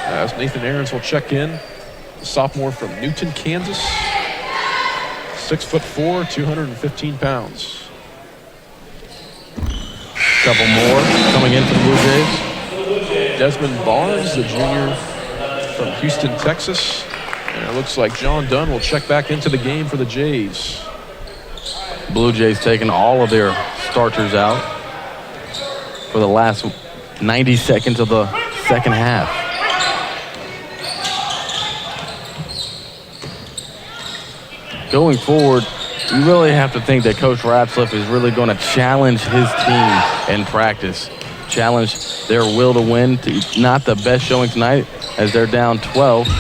As Nathan Aarons will check in, the sophomore from Newton, Kansas. 6'4", 215 pounds. Couple more coming in for the Blue Jays. Desmond Barnes, the junior from Houston, Texas. And it looks like John Dunn will check back into the game for the Jays. Blue Jays taking all of their starters out for the last 90 seconds of the second half. Going forward, you really have to think that Coach Ratzliff is really going to challenge his team in practice. Challenge their will to win. Not the best showing tonight as they're down 12. A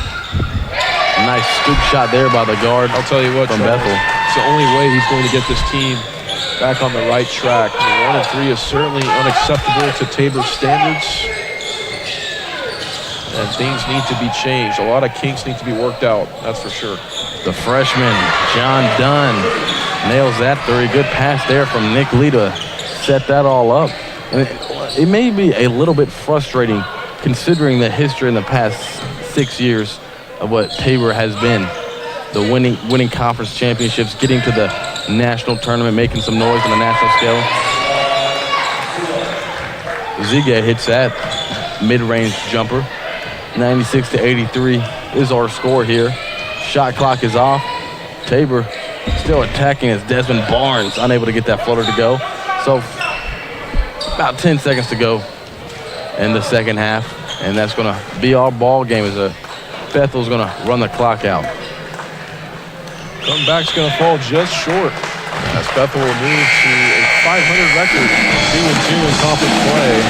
nice scoop shot there by the guard. I'll tell you what, from Bethel. It's the only way he's going to get this team back on the right track. 1-3 is certainly unacceptable to Tabor standards. And things need to be changed. A lot of kinks need to be worked out, that's for sure. The freshman, John Dunn, nails that three. Good pass there from Nick Lee to set that all up. And it may be a little bit frustrating considering the history in the past 6 years of what Tabor has been. The winning conference championships, getting to the national tournament, making some noise on the national scale. Ziga hits that mid-range jumper. 96-83 is our score here. Shot clock is off. Tabor still attacking as Desmond Barnes unable to get that floater to go. So about 10 seconds to go in the second half, and that's going to be our ball game as Bethel's going to run the clock out. Comeback's going to fall just short as Bethel will move to a 500 record, 2-2 in conference play.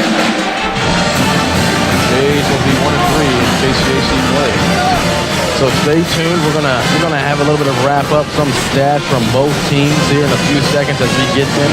Jays will be 1-3 in KCAC play. So stay tuned. We're gonna have a little bit of wrap up, some stats from both teams here in a few seconds as we get them.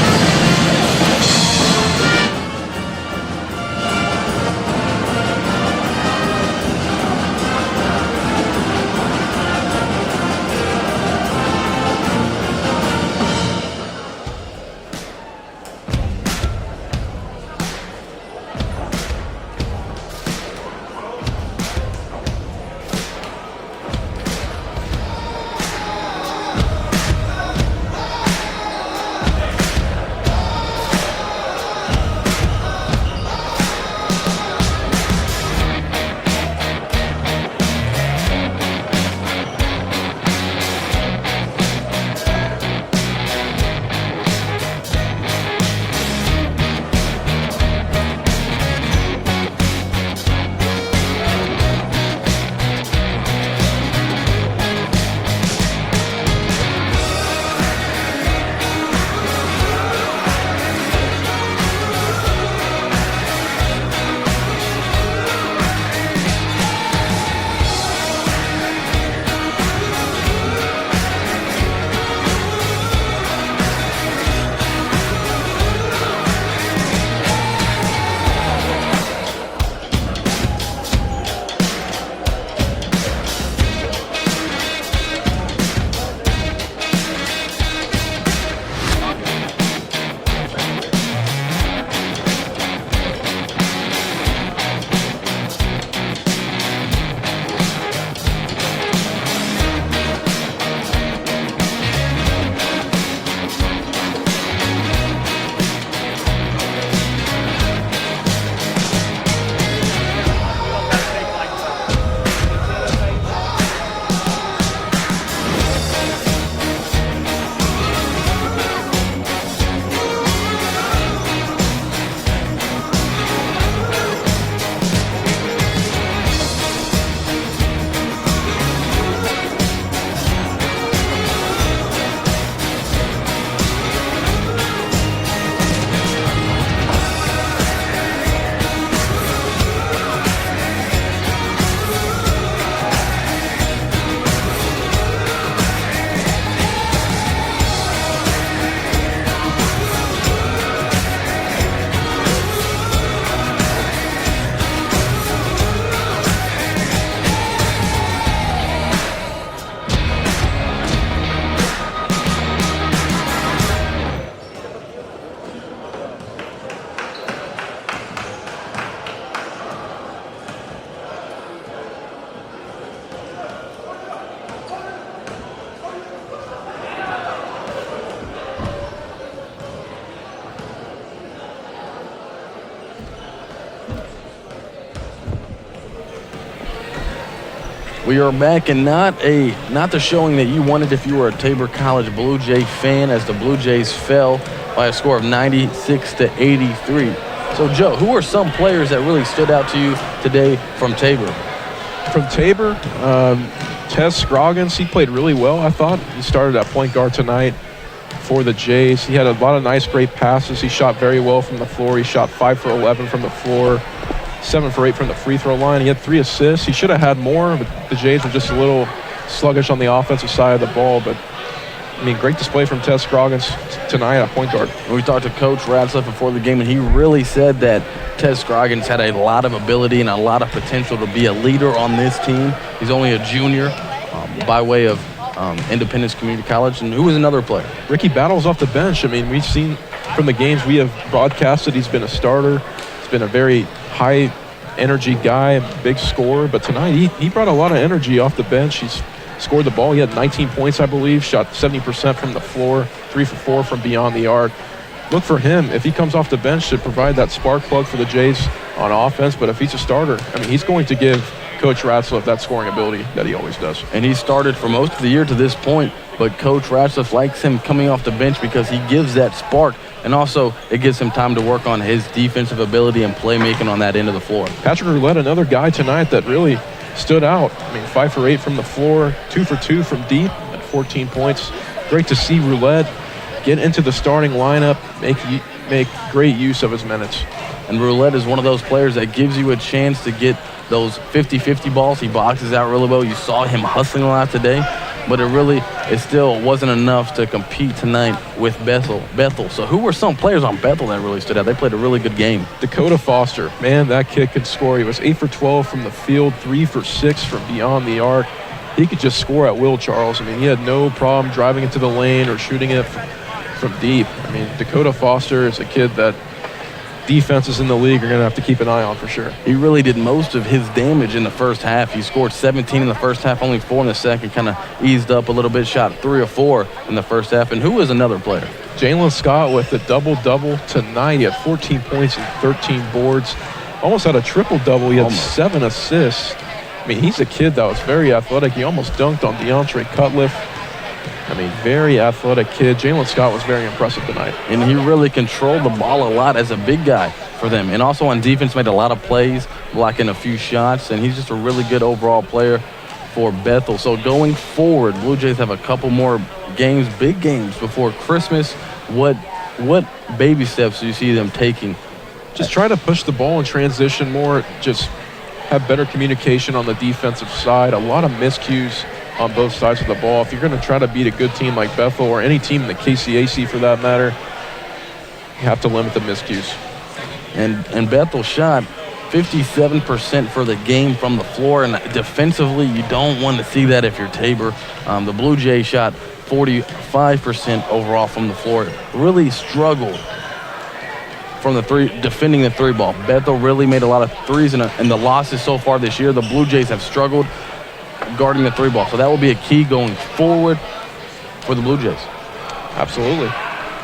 We are back, and not the showing that you wanted if you were a Tabor College Blue Jay fan, as the Blue Jays fell by a score of 96-83. So, Joe, who are some players that really stood out to you today from Tabor? From Tabor, Tez Scroggins, he played really well, I thought. He started at point guard tonight for the Jays. He had a lot of nice, great passes. He shot very well from the floor. He shot 5 for 11 from the floor, 7 for 8 from the free throw line. He had 3 assists. He should have had more, but the Jays were just a little sluggish on the offensive side of the ball. But, I mean, great display from Tez Scroggins tonight at point guard. We talked to Coach Ratzlaff before the game, and he really said that Tez Scroggins had a lot of ability and a lot of potential to be a leader on this team. He's only a junior by way of Independence Community College. And who was another player? Ricky Battles off the bench. I mean, we've seen from the games we have broadcasted, he's been a starter. He's been a very high energy guy, big scorer. But tonight he brought a lot of energy off the bench. He's scored the ball. He had 19 points, I believe, shot 70% from the floor, 3 for 4 from beyond the arc. Look for him, if he comes off the bench, to provide that spark plug for the Jays on offense. But if he's a starter, I mean, he's going to give Coach Ratzlaff that scoring ability that he always does. And he started for most of the year to this point, but Coach Ratzlaff likes him coming off the bench because he gives that spark, and also it gives him time to work on his defensive ability and playmaking on that end of the floor. Patrick Roulette, another guy tonight that really stood out. I mean, 5 for 8 from the floor, 2 for 2 from deep at 14 points. Great to see Roulette get into the starting lineup, make great use of his minutes. And Roulette is one of those players that gives you a chance to get those 50-50 balls. He boxes out really well. You saw him hustling a lot today, but it still wasn't enough to compete tonight with Bethel. So who were some players on Bethel that really stood out? They played a really good game. Dakota Foster, man, that kid could score. He was 8 for 12 from the field, 3 for 6 from beyond the arc. He could just score at will, Charles. I mean, he had no problem driving into the lane or shooting it from deep. I mean, Dakota Foster is a kid that defenses in the league are going to have to keep an eye on for sure. He really did most of his damage in the first half. He scored 17 in the first half, only 4 in the second, kind of eased up a little bit, shot 3 or 4 in the first half. And who was another player? Jalen Scott with a double-double tonight. He had 14 points and 13 boards. Almost had a triple-double. He had 7 assists. I mean, he's a kid that was very athletic. He almost dunked on DeAndre Cutliff. I mean, very athletic kid. Jalen Scott was very impressive tonight. And he really controlled the ball a lot as a big guy for them. And also on defense, made a lot of plays, blocking a few shots. And he's just a really good overall player for Bethel. So going forward, Blue Jays have a couple more games, big games before Christmas. What baby steps do you see them taking? Just try to push the ball in transition more. Just have better communication on the defensive side. A lot of miscues on both sides of the ball. If you're going to try to beat a good team like Bethel, or any team in the KCAC for that matter, you have to limit the miscues. And Bethel shot 57% for the game from the floor, and defensively, you don't want to see that if you're Tabor. The Blue Jays shot 45% overall from the floor. Really struggled from the three, defending the 3 ball. Bethel really made a lot of threes, and the losses so far this year, the Blue Jays have struggled guarding the 3 ball. So that will be a key going forward for the Blue Jays. Absolutely.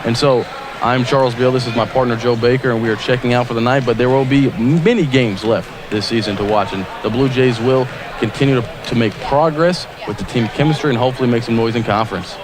And so I'm Charles Beal. This is my partner, Joe Baker, and we are checking out for the night, but there will be many games left this season to watch, and the Blue Jays will continue to make progress with the team chemistry and hopefully make some noise in conference.